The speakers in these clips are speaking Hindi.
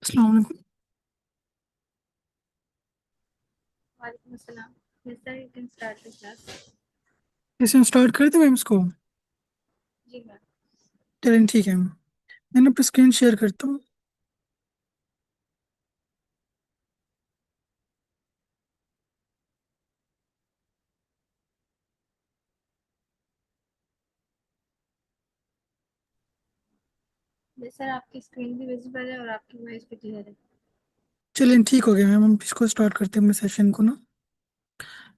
अस्सलाम वालेकुम। वालेकुम अस्सलाम। Yes sir, you can start the class. कैसे हम स्टार्ट करते हैं मैम इसको? जी मैम। चलें ठीक है। मैं अपनी स्क्रीन शेयर करता हूँ। यस सर, आपकी स्क्रीन भी विजिबल है और आपकी वॉइस भी क्लियर है। चलें ठीक हो गया मैम, हम इसको स्टार्ट करते हैं अपने सेशन को ना।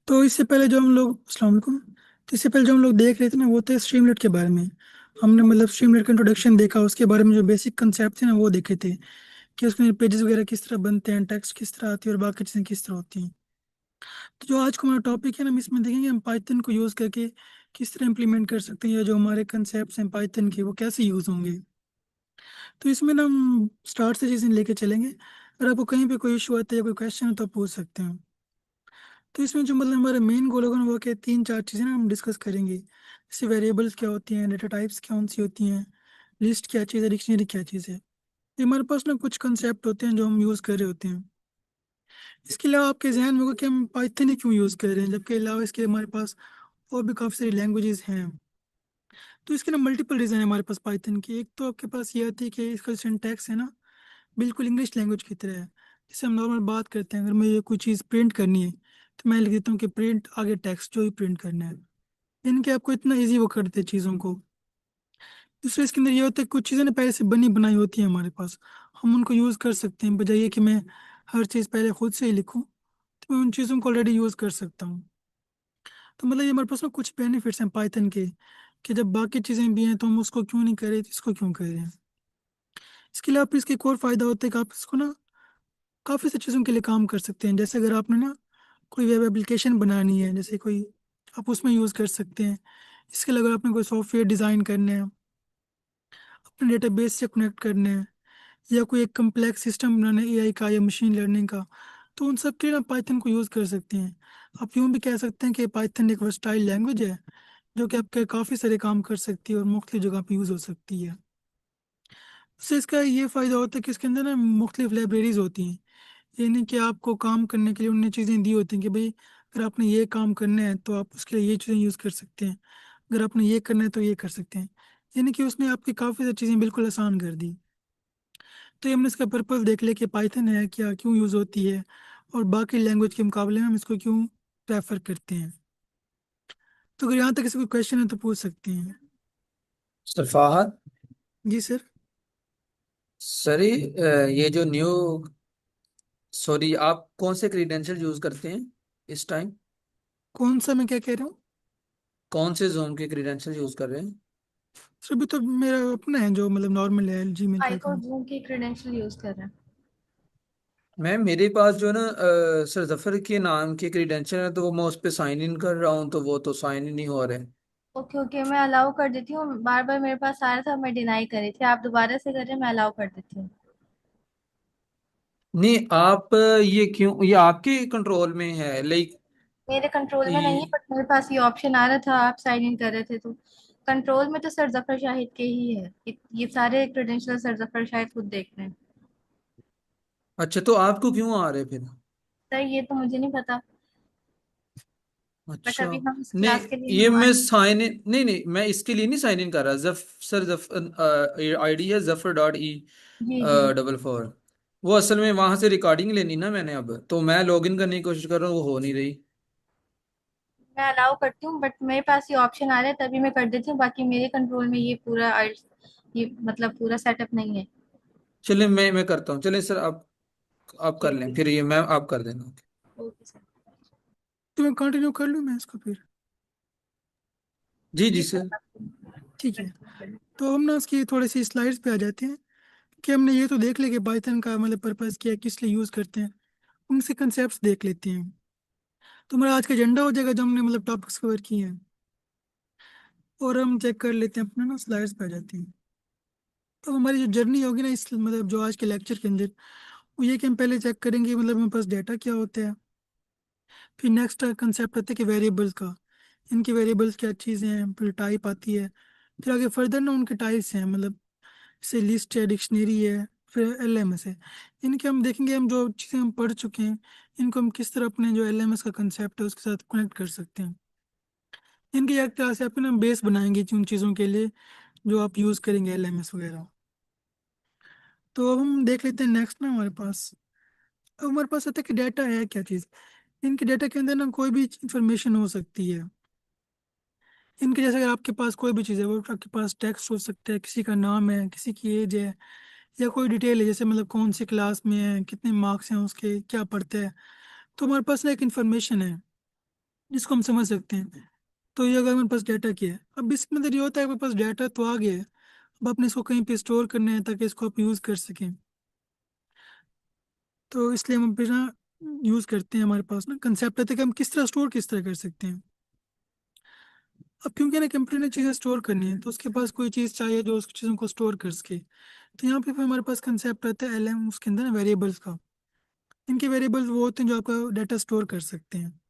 तो इससे पहले जो हम लोग अस्सलाम वालेकुम। तो इससे पहले जो हम लोग देख रहे थे ना, वो थे स्ट्रीमलेट के बारे में। हमने स्ट्रीमलेट का इंट्रोडक्शन देखा, उसके बारे में जो बेसिक कंसेप्ट थे ना वो देखे थे कि उसमें पेजेस वगैरह किस तरह बनते हैं, टेक्स्ट किस तरह आती है और बाकी चीज़ें किस तरह होती हैं। तो जो आज का हमारा टॉपिक है ना, हम इसमें देखेंगे हम पाइथन को यूज़ करके किस तरह इम्प्लीमेंट कर सकते हैं, या जो हमारे कंसेप्ट हैं पाइथन के वो कैसे यूज़ होंगे। तो इसमें ना हम स्टार्ट से चीज़ें लेके चलेंगे। अगर आपको कहीं पे कोई इशू आता है या कोई क्वेश्चन है तो आप पूछ सकते हैं। तो इसमें जो हमारे मेन गोल होगा ना, वो क्या तीन चार चीज़ें ना हम डिस्कस करेंगे। जैसे वेरिएबल्स क्या होती हैं, डेटा टाइप्स कौन सी होती हैं, लिस्ट क्या चीज़ है, डिक्शनरी क्या चीज़ है। ये हमारे पास ना कुछ कंसेप्ट होते हैं जो हम यूज़ कर रहे होते हैं। इसके अलावा आपके जहन में होगा कि हम पाइथन ही क्यों यूज़ कर रहे हैं, जबकि अलावा इसके हमारे पास और भी काफ़ी सारी लैंग्वेजेस हैं। तो इसके ना मल्टीपल रीज़न है हमारे पास पाइथन की। एक तो आपके पास ये आती है कि इसका सिंटैक्स है ना, बिल्कुल इंग्लिश लैंग्वेज की तरह है। जैसे हम नॉर्मल बात करते हैं, अगर मुझे कोई चीज़ प्रिंट करनी है तो मैं लिख देता हूँ कि प्रिंट आगे टेक्स्ट जो ही प्रिंट करना है। इनके आपको इतना इजी वो कर देते हैं चीज़ों को। दूसरे इसके अंदर ये होता है कि कुछ चीज़ें ना पहले से बनी बनाई होती हैं हमारे पास, हम उनको यूज़ कर सकते हैं, बजाय ये कि मैं हर चीज़ पहले खुद से ही लिखूँ। तो मैं उन चीज़ों को ऑलरेडी यूज़ कर सकता हूँ। तो ये हमारे पास ना कुछ बेनिफिट्स हैं पाइथन के, कि जब बाकी चीज़ें भी हैं तो हम उसको क्यों नहीं करें, तो इसको क्यों करें। इसके लिए आप इसके एक और फ़ायदा होता है कि आप इसको ना काफ़ी सारी चीज़ों के लिए काम कर सकते हैं। जैसे अगर आपने ना कोई वेब एप्लीकेशन बनानी है, जैसे कोई, आप उसमें यूज़ कर सकते हैं। इसके अलावा अगर आपने कोई सॉफ्टवेयर डिज़ाइन करने हैं, अपने डेटाबेस से कनेक्ट करने हैं, या कोई एक कम्प्लेक्स सिस्टम बनाना है एआई का या मशीन लर्निंग का, तो उन सब के लिए आप पाइथन को यूज़ कर सकते हैं। आप यूँ भी कह सकते हैं कि पाइथन एक वर्सटाइल लैंग्वेज है जो कि आपके काफ़ी सारे काम कर सकती है और मुख्तलिफ जगह पे यूज़ हो सकती है। उससे इसका ये फ़ायदा होता है कि इसके अंदर ना मुख्तलिफ लाइब्रेरीज होती हैं। ये नहीं कि आपको काम करने के लिए उनने चीज़ें दी होती हैं कि भाई अगर आपने ये काम करना है तो आप उसके लिए ये चीज़ें यूज़ कर सकते हैं, अगर आपने ये करना है तो ये कर सकते हैं। यानी कि उसने आपकी काफ़ी सारी चीज़ें बिल्कुल आसान कर दी। तो ये हमने इसका पर्पस देख लिया कि पाइथन है क्या, क्यों यूज़ होती है, और बाकी लैंग्वेज के मुकाबले में हम इसको क्यों प्रेफर करते हैं। तो अगर यहाँ तक किसी को क्वेश्चन है तो पूछ सकते हैं। सफाहत। जी सर। सर ये जो न्यू सॉरी, आप कौन से क्रीडेंशियल यूज करते हैं इस टाइम? कौन सा, मैं क्या कह रहा हूँ? कौन से जोन के क्रीडेंशियल यूज कर रहे हैं? सर अभी तो मेरा अपना है जो नॉर्मल है, जीमेल का आईको अकाउंट। जूम की क्रेडेंशियल यूज कर रहे हैं। मैम मेरे पास जो है ना सर जफर के नाम के क्रीडेंशियल है, तो वो मैं उस पर साइन इन कर रहा हूँ तो वो तो साइन इन नहीं हो रहे। ओके ओके, मैं अलाउ कर देती हूँ। बार बार मेरे पास आ रहा था, मैं डिनाई कर रही थी। आप दोबारा से करें, मैं अलाउ कर देती हूँ। नहीं आप ये क्यों, ये आपके कंट्रोल में है लाइक? मेरे कंट्रोल में नहीं है, बट मेरे पास ये ऑप्शन आ रहा था, आप साइन इन कर रहे थे तो। कंट्रोल में तो सर जफर शाहिद के ही है। ये सारे क्रेडेंशियल सर जफर शाहिद खुद देख रहे हैं। अच्छा, तो आपको क्यों आ रहे फिर? सर ये तो मुझे नहीं पता, बट अच्छा। अभी हम इस नहीं, क्लास के लिए ये मैं मेहमान हैं। साइन इन नहीं नहीं, मैं इसके लिए नहीं साइन इन कर रहा। सर आईडी है जफर.e जी। Double four. वो असल में वहां से रिकॉर्डिंग लेनी ना मैंने, अब तो मैं लॉग इन करने की कोशिश कर रहा हूँ, वो हो नहीं रही। मैं अलाउ करती हूँ, बट मेरे पास ये ऑप्शन आ रहा है तभी मैं कर देती हूँ। बाकी मेरे कंट्रोल में ये पूरा ये मतलब पूरा सेटअप नहीं है। चलिए मैं करता हूँ, चलिए सर आप कर जी लें फिर, ये मैं आप कर देना। Okay sir. तो मैं कंटिन्यू कर लूँ मैं इसको फिर? जी जी जी सर। सर। ठीक है। तो हम ना इसकी थोड़ी सी स्लाइड्स पे आ जाते हैं कि हमने ये तो देख लिया कि पाइथन का पर्पस क्या है, किस लिए यूज़ करते हैं। उनसे कंसेप्ट देख लेते हैं। तो हमारा आज का एजेंडा हो जाएगा जो हमने टॉपिक्स कवर किए हैं। और हम चेक कर लेते हैं अपने ना, स्लाइड्स पे आ जाते हैं। तो हमारी जो जर्नी होगी ना इस जो आज के लेक्चर के अंदर, वो ये कि हम पहले चेक करेंगे हमारे पास डाटा क्या होता है। फिर नेक्स्ट कंसेप्ट आता है कि वेरिएबल्स का, इनके वेरिएबल्स क्या चीज़ें हैं, फिर टाइप आती है। फिर आगे फर्दर ना उनके टाइप्स हैं, जैसे लिस्ट है, डिक्शनरी है, फिर LMS है। इनके हम देखेंगे, हम जो चीज़ें हम पढ़ चुके हैं इनको हम किस तरह अपने जो LMS का कंसेप्ट है उसके साथ कनेक्ट कर सकते हैं। इनकी एक तरह से अपने हम बेस बनाएंगे उन चीज़ों के लिए जो आप यूज़ करेंगे LMS वगैरह। तो अब हम देख लेते हैं नेक्स्ट ना हमारे पास। अब हमारे पास आता है कि डाटा है क्या चीज़। इनके डाटा के अंदर ना कोई भी इंफॉर्मेशन हो सकती है। इनके जैसे अगर आपके पास कोई भी चीज़ है, वो आपके पास टेक्स्ट हो सकता है, किसी का नाम है, किसी की एज है, या कोई डिटेल है, जैसे मतलब कौन सी क्लास में है, कितने मार्क्स हैं उसके, क्या पढ़ते हैं। तो हमारे पास ना एक इन्फॉर्मेशन है जिसको हम समझ सकते हैं। तो ये अगर हमारे पास डाटा की है, अब इसमें अंदर ये होता है, हमारे पास डाटा तो आ गया है, अब आपने इसको कहीं पे स्टोर करना है ताकि इसको आप यूज़ कर सकें। तो इसलिए हम फिर ना यूज़ करते हैं, हमारे पास ना कंसेप्ट आता है कि हम किस तरह स्टोर किस तरह कर सकते हैं। अब क्योंकि ना कंप्यूटर ने चीज़ें स्टोर करनी है तो उसके पास कोई चीज़ चाहिए जो उस चीज़ों को स्टोर कर सके। तो यहाँ पे फिर हमारे पास कंसेप्ट आता है LM, उसके अंदर ना वेरिएबल्स का। इनके वेरिएबल्स वो होते हैं जो आपका डाटा स्टोर कर सकते हैं।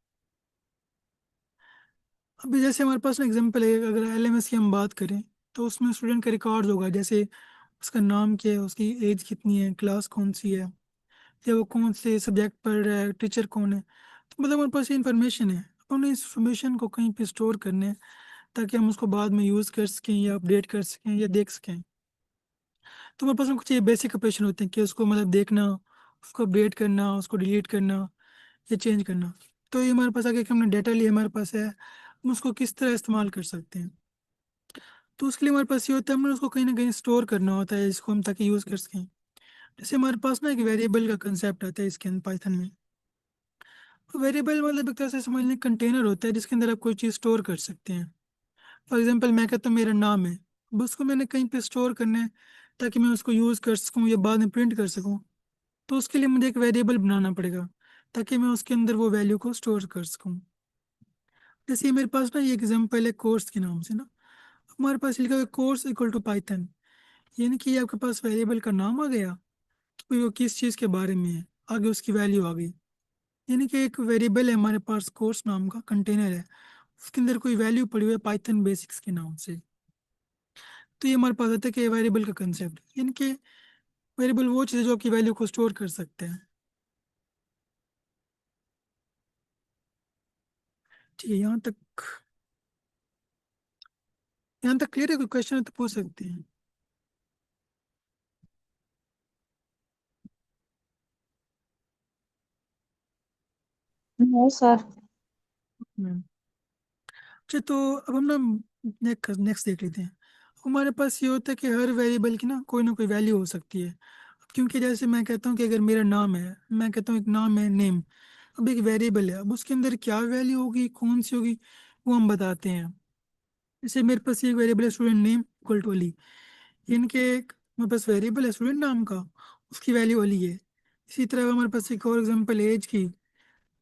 अभी जैसे हमारे पास ना एग्जांपल है, अगर LMS की हम बात करें तो उसमें स्टूडेंट का रिकॉर्ड होगा, जैसे उसका नाम क्या है, उसकी एज कितनी है, क्लास कौन सी है, या वो कौन से सब्जेक्ट पढ़ रहा है, टीचर कौन है। तो मतलब हमारे पास ये इन्फॉर्मेशन है, अपन इस इन्फॉर्मेशन को कहीं पे स्टोर करने हैं ताकि हम उसको बाद में यूज़ कर सकें या अपडेट कर सकें या देख सकें। तो हमारे पास में कुछ ये बेसिक ऑपरेशन होते हैं कि उसको मतलब देखना, उसको अपडेट करना, उसको डिलीट करना या चेंज करना। तो ये हमारे पास आगे कि हमने डाटा लिया हमारे पास है, हम उसको किस तरह इस्तेमाल कर सकते हैं। तो उसके लिए हमारे पास ये होता है, हमें उसको कहीं ना कहीं स्टोर करना होता है इसको हम ताकि यूज़ कर सकें। जैसे हमारे पास ना एक वेरिएबल का कंसेप्ट आता है इसके अंदर पाइथन में। वेरिएबल मतलब एक तरह से समझ लें कंटेनर होता है जिसके अंदर आप कोई चीज़ स्टोर कर सकते हैं। फॉर एग्जांपल मैं कहता हूँ मेरा नाम है, अब उसको मैंने कहीं पे स्टोर करना है ताकि मैं उसको यूज़ कर सकूँ या बाद में प्रिंट कर सकूँ। तो उसके लिए मुझे एक वेरिएबल बनाना पड़ेगा ताकि मैं उसके अंदर वो वैल्यू को स्टोर कर सकूँ। जैसे ये मेरे पास ना ये एग्जांपल है कोर्स के नाम से ना, हमारे पास लिखा हुआ है कोर्स इक्वल टू पाइथन। यानी कि आपके पास वेरिएबल का नाम आ गया कि वो किस चीज़ के बारे में है, आगे उसकी वैल्यू आ गई। यानी कि एक वेरिएबल है हमारे पास कोर्स नाम का कंटेनर है, उसके अंदर कोई वैल्यू पड़ी हुई है पाइथन बेसिक्स के नाम से। तो ये हमारे पास आता है कि वेरिएबल का कंसेप्ट, यानी कि वेरिएबल वो चीज़ है जो आपकी वैल्यू को स्टोर कर सकते हैं। ठीक है, यहाँ तक क्लियर है, कोई क्वेश्चन है तो पूछ सकते हैं। नहीं सर। हम्म। अच्छा, तो अब हम ना नेक्स्ट देख लेते हैं। हमारे पास ये होता है कि हर वेरिएबल की ना कोई वैल्यू हो सकती है। क्योंकि जैसे मैं कहता हूँ कि अगर मेरा नाम है, मैं कहता हूँ एक नाम है नेम, अब एक वेरिएबल है, अब उसके अंदर क्या वैल्यू होगी, कौन सी होगी, वो हम बताते हैं। जैसे मेरे पास एक वेरिएबल है student name equal to Ali. इनके एक मेरे पास वेरिएबल है स्टूडेंट नाम का, उसकी वैल्यू अली है। इसी तरह हमारे पास एक और एग्जांपल एज की,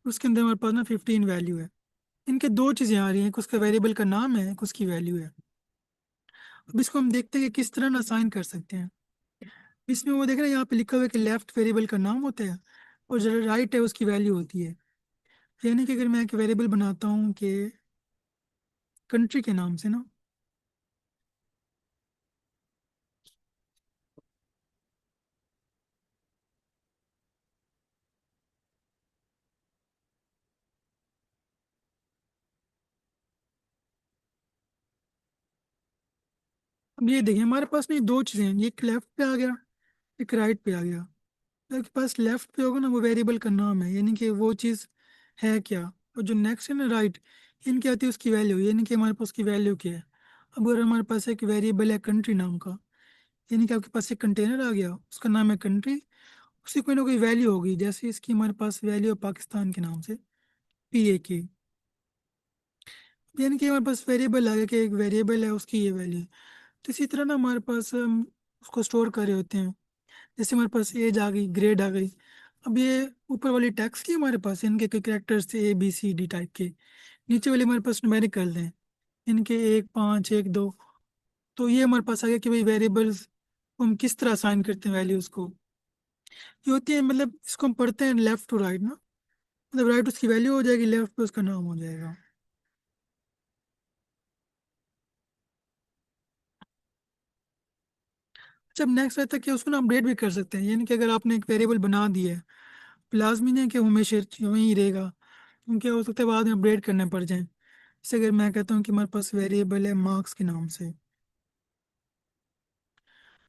उसके अंदर हमारे पास ना 15 वैल्यू है। इनके दो चीज़ें आ रही हैं, एक उसका वेरिएबल का नाम है, एक उसकी वैल्यू है। अब इसको हम देखते हैं कि किस तरह ना असाइन कर सकते हैं। इसमें वो देख रहे हैं यहाँ पे लिखा हुआ है कि लेफ्ट वेरिएबल का नाम होता है और जो राइट है उसकी वैल्यू होती है। यानी कि अगर मैं एक वेरिएबल बनाता हूँ कि कंट्री के नाम से ना, अब ये देखिए हमारे पास नहीं दो चीज़ें हैं, ये एक लेफ्ट पे आ गया, एक राइट पे आ गया। तो आपके पास लेफ्ट पे होगा ना वो वेरिएबल का नाम है, यानी कि वो चीज़ है क्या। और जो नेक्स्ट है ना राइट, इनकी आती है उसकी वैल्यू, यानी कि हमारे पास उसकी वैल्यू क्या है। अब अगर हमारे पास एक वेरिएबल है कंट्री नाम का, यानी कि आपके पास एक कंटेनर आ गया, उसका नाम है कंट्री, उसकी कोई ना कोई वैल्यू होगी, जैसे इसकी हमारे पास वैल्यू है पाकिस्तान के नाम से PAK। यानी कि हमारे पास वेरिएबल आ गया कि एक वेरिएबल है उसकी ये वैल्यू। तो इसी तरह ना हमारे पास हम उसको स्टोर कर रहे होते हैं। जैसे हमारे पास एज आ गई, ग्रेड आ गई। अब ये ऊपर वाली टैक्स की हमारे पास इनके कोई करेक्टर्स थे ABCD टाइप के, नीचे वाले हमारे पास न्यूमेरिकल हैं, इनके 1 5 1 2। तो ये हमारे पास आ गया कि भाई वेरिएबल्स हम किस तरह असाइन करते हैं वैल्यूज को। ये होती है मतलब इसको हम पढ़ते हैं लेफ्ट टू राइट ना, मतलब राइट उसकी वैल्यू हो जाएगी, लेफ्ट पे उसका नाम हो जाएगा। जब नेक्स्ट रहता है कि उसको ना अपडेट भी कर सकते हैं, यानी कि अगर आपने एक वेरिएबल बना दिया है, लाजमी नहीं है कि वो हमेशा वहीं रहेगा, क्योंकि हो सकता है बाद में अपडेट करने पड़ जाए। जैसे अगर मैं कहता हूँ कि हमारे पास वेरिएबल है मार्क्स के नाम से,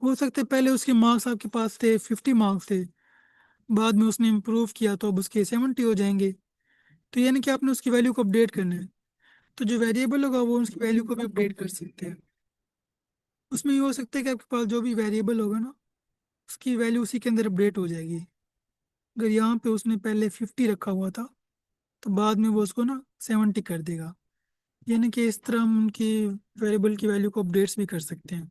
हो सकता है पहले उसके मार्क्स आपके पास थे 50 मार्क्स थे, बाद में उसने इम्प्रूव किया तो अब उसके 70 हो जाएंगे। तो यानी कि आपने उसकी वैल्यू को अपडेट करना है, तो जो वेरिएबल होगा वो उसकी वैल्यू को भी अपडेट कर सकते हैं। उसमें ये हो सकता है कि आपके पास जो भी वेरिएबल होगा ना, उसकी वैल्यू उसी के अंदर अपडेट हो जाएगी। अगर यहाँ पे उसने पहले 50 रखा हुआ था, तो बाद में वो उसको ना 70 कर देगा। यानी कि इस तरह हम उनकी वेरिएबल की वैल्यू को अपडेट्स भी कर सकते हैं।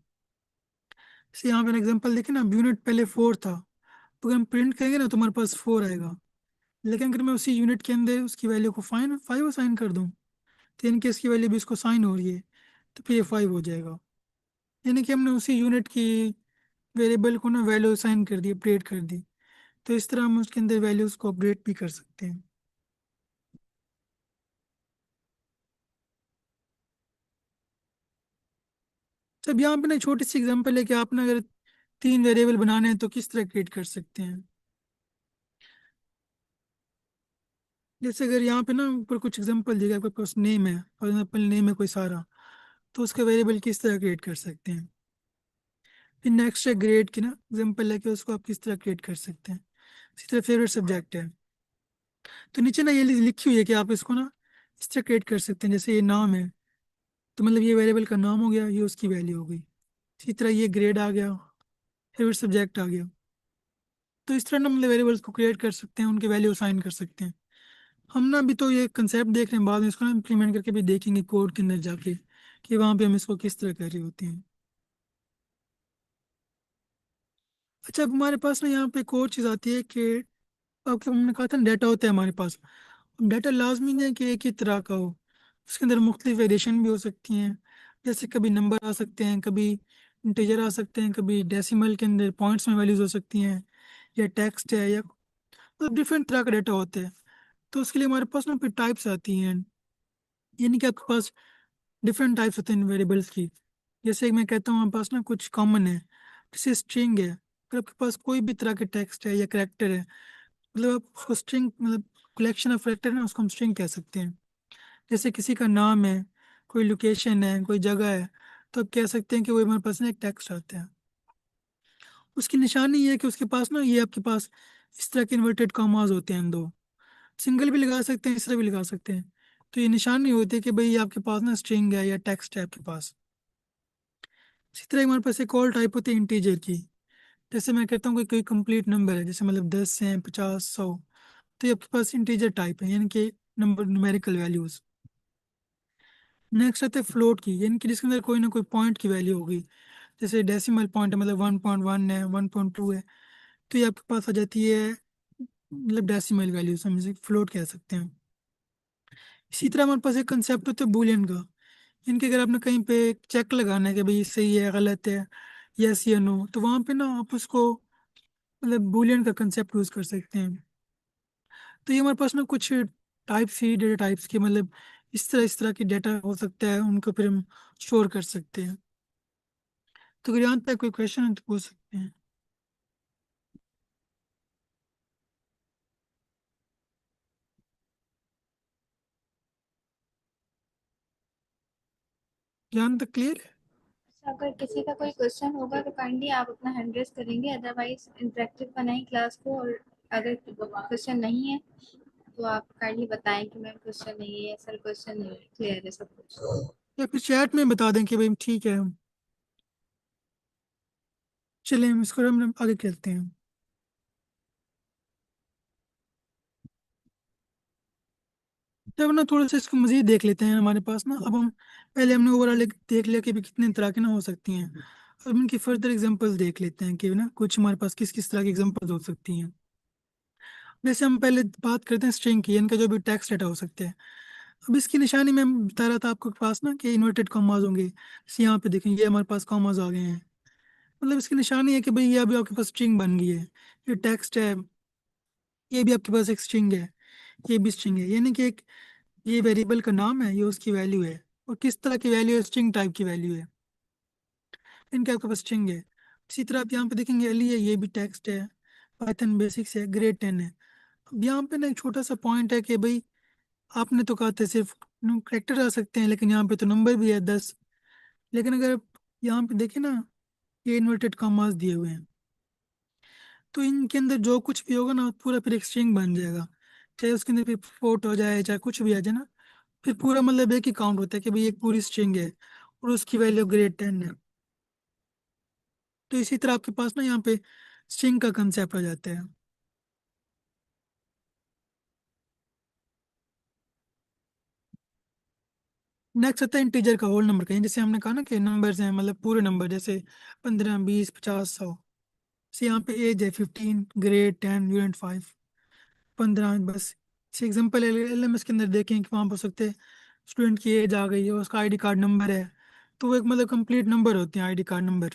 जैसे यहाँ पे एग्जांपल देखें ना, यूनिट पहले 4 था, तो अगर हम प्रिंट करेंगे ना तो हमारे पास 4 आएगा। लेकिन अगर मैं उसी यूनिट के अंदर उसकी वैल्यू को 5 असाइन कर दूँ, तो यानी कि इसकी वैल्यू भी इसको साइन हो रही है, तो फिर ये 5 हो जाएगा। यानी कि हमने उसी यूनिट की वेरिएबल को ना वैल्यू असाइन कर दी, अपडेट कर दी। तो इस तरह हम उसके अंदर वैल्यूज को अपडेट भी कर सकते हैं। जब यहाँ पे ना छोटी सी एग्जांपल है कि आपने अगर 3 वेरिएबल बनाने हैं तो किस तरह क्रिएट कर सकते हैं। जैसे अगर यहाँ पे ना ऊपर कुछ एग्जांपल दिया गया, आपके पास नेम है, फॉर एग्जांपल नेम है कोई सारा, तो उसका वेरिएबल किस तरह क्रिएट कर सकते हैं। फिर नेक्स्ट है ग्रेड की ना एग्जांपल है कि उसको आप किस तरह क्रिएट कर सकते हैं। इसी तरह फेवरेट सब्जेक्ट है, तो नीचे ना ये लिखी हुई है कि आप इसको ना इस तरह क्रिएट कर सकते हैं। जैसे ये नाम है, तो मतलब ये वेरिएबल का नाम हो गया, ये उसकी वैल्यू हो गई। इसी तरह ये ग्रेड आ गया, फेवरेट सब्जेक्ट आ गया। तो इस तरह ना मतलब वेरिएबल्स को क्रिएट कर सकते हैं, उनके वैल्यू असाइन कर सकते हैं। हम ना अभी तो ये कंसेप्ट देख रहे हैं, बाद में इसको ना इम्प्लीमेंट करके भी देखेंगे कोड के अंदर जाके कि वहाँ पे हम इसको किस तरह कर रहे होते हैं। अच्छा, अब हमारे पास ना यहाँ पे एक और चीज़ आती है कि आपको हमने कहा था डाटा होता है हमारे पास। डाटा लाजमी नहीं है कि एक ही तरह का हो, उसके अंदर मुख्तलिफ वेरिएशन भी हो सकती हैं। जैसे कभी नंबर आ सकते हैं, कभी इंटीजर आ सकते हैं, कभी डेसिमल के अंदर पॉइंट्स में वैल्यूज हो सकती हैं, या टेक्स्ट है, या मतलब डिफरेंट तरह का डाटा होता है। तो उसके लिए हमारे पास ना फिर टाइप्स आती हैं, यानी कि आपके पास डिफरेंट टाइप्स होते हैं वेरिएबल्स की। जैसे मैं कहता हूँ हमारे पास ना कुछ कॉमन है, जैसे स्ट्रिंग है। अगर आपके पास कोई भी तरह के टेक्स्ट है या करेक्टर है, मतलब आप उसको स्ट्रिंग मतलब कलेक्शन ऑफ करेक्टर ना, उसको हम स्ट्रिंग कह सकते हैं। जैसे किसी का नाम है, कोई लोकेशन है, कोई जगह है, तो आप कह सकते हैं कि वो हमारे पास ना एक टेक्स्ट आता है। उसकी निशानी ये है कि उसके पास ना ये आपके पास इस तरह के इन्वर्टेड कॉमास होते हैं दो, सिंगल भी लगा सकते हैं, इस तरह भी लगा सकते हैं। तो ये निशानी होती है कि भाई ये आपके पास ना स्ट्रिंग है या टेक्स्ट है आपके पास। इसी तरह हमारे पास एक और टाइप होती है इंटीजर की। जैसे मैं कहता हूँ कि कोई कंप्लीट नंबर है, जैसे मतलब 10 है, 50, 100, तो ये आपके पास इंटीजर टाइप है, यानी कि नंबर न्यूमेरिकल वैल्यूज। नेक्स्ट आते हैं फ्लोट की, यानी कि जिसके अंदर कोई ना कोई पॉइंट की वैल्यू होगी। जैसे डेसिमल पॉइंट है, मतलब 1.1 है, 1.2 है, तो ये आपके पास आ जाती है मतलब डेसिमल वैल्यूज, हम इसे फ्लोट कह सकते हैं। इसी तरह हमारे पास एक कंसेप्ट होता है बूलियन का। इनके अगर आपने कहीं पे चेक लगाना है कि भाई सही है गलत है, यस या नो, तो वहां पे ना आप उसको मतलब बूलियन का कंसेप्ट यूज कर सकते हैं। तो ये हमारे पास ना कुछ टाइप्स ही डेटा टाइप्स के मतलब इस तरह की डेटा हो सकता है, उनको फिर हम स्टोर कर सकते हैं। तो अगर यहाँ तक कोई क्वेश्चन है तो पूछ सकते हैं। यहाँ तक क्लियर है? अच्छा, अगर किसी का कोई क्वेश्चन होगा तो काइंडली आप अपना हैंड रेस करेंगे, अदरवाइज इंटरेक्टिव बनाएं क्लास को। और अगर क्वेश्चन नहीं है तो आप काइंडली बताएं कि मैम क्वेश्चन नहीं है, सर क्वेश्चन नहीं है, क्लियर है सब कुछ। या फिर चैट में बता दें कि भाई ठीक है। चलिए हम इसको हम आगे चलते हैं। जब ना थोड़ा सा इसको मजीद देख लेते हैं हमारे पास ना, अब हम पहले हमने ओवरऑल देख लिया कि भी कितने तरह की ना हो सकती हैं। अब इनकी फर्दर एग्जांपल्स देख लेते हैं कि ना कुछ हमारे पास किस किस तरह की एग्जांपल्स हो सकती हैं। जैसे हम पहले बात करते हैं स्ट्रिंग की, इनका जो भी टेक्स्ट डाटा हो सकते हैं। अब इसकी निशानी मैं बता रहा था आपको पास ना कि इन्वर्टेड कॉमास होंगे, जैसे यहाँ पे देखें ये हमारे पास कॉमास आ गए हैं। मतलब इसकी निशानी है कि भाई ये अभी आपके पास स्ट्रिंग बन गई है। ये टेक्स्ट है, ये भी आपके पास एक स्ट्रिंग है, ये भी स्ट्रिंग है, यानी कि एक ये वेरिएबल का नाम है, ये उसकी वैल्यू है। और किस तरह की वैल्यू है, स्ट्रिंग टाइप की वैल्यू है, इनके आपके पास स्ट्रिंग है। इसी तरह आप यहाँ पे देखेंगे एली है, ये भी टेक्स्ट है, पाइथन बेसिक्स है, ग्रेड 10 है। अब यहाँ पे ना एक छोटा सा पॉइंट है कि भाई आपने तो कहा था सिर्फ करेक्टर आ सकते हैं, लेकिन यहाँ पे तो नंबर भी है 10। लेकिन अगर आप यहाँ पे देखें ना, ये इन्वर्टेड कॉमास दिए हुए हैं, तो इनके अंदर जो कुछ भी होगा ना पूरा फिर एक स्ट्रिंग बन जाएगा। चाहे उसके अंदर फिर फोर्ट हो जाए, चाहे कुछ भी आ जाए ना, फिर पूरा मतलब एक ही काउंट होता है कि भाई एक पूरी स्ट्रिंग है और उसकी वैल्यू ग्रेड 10 है। तो इसी तरह आपके पास ना यहाँ पे स्ट्रिंग का कंसेप्ट आ जाता है। नेक्स्ट आता है इंटीजर का, होल नंबर का। जैसे हमने कहा ना कि नंबर्स हैं मतलब पूरे नंबर, जैसे 15, 20, 50, 100। से यहाँ पे एज है 15, ग्रेड 10, यूनिट 5, 15 बस। से एग्जाम्पल LMS के अंदर देखें कि वहाँ पर सकते हैं स्टूडेंट की एज आ गई है, उसका आईडी कार्ड नंबर है, तो वो एक मतलब कंप्लीट नंबर होते हैं आईडी कार्ड नंबर।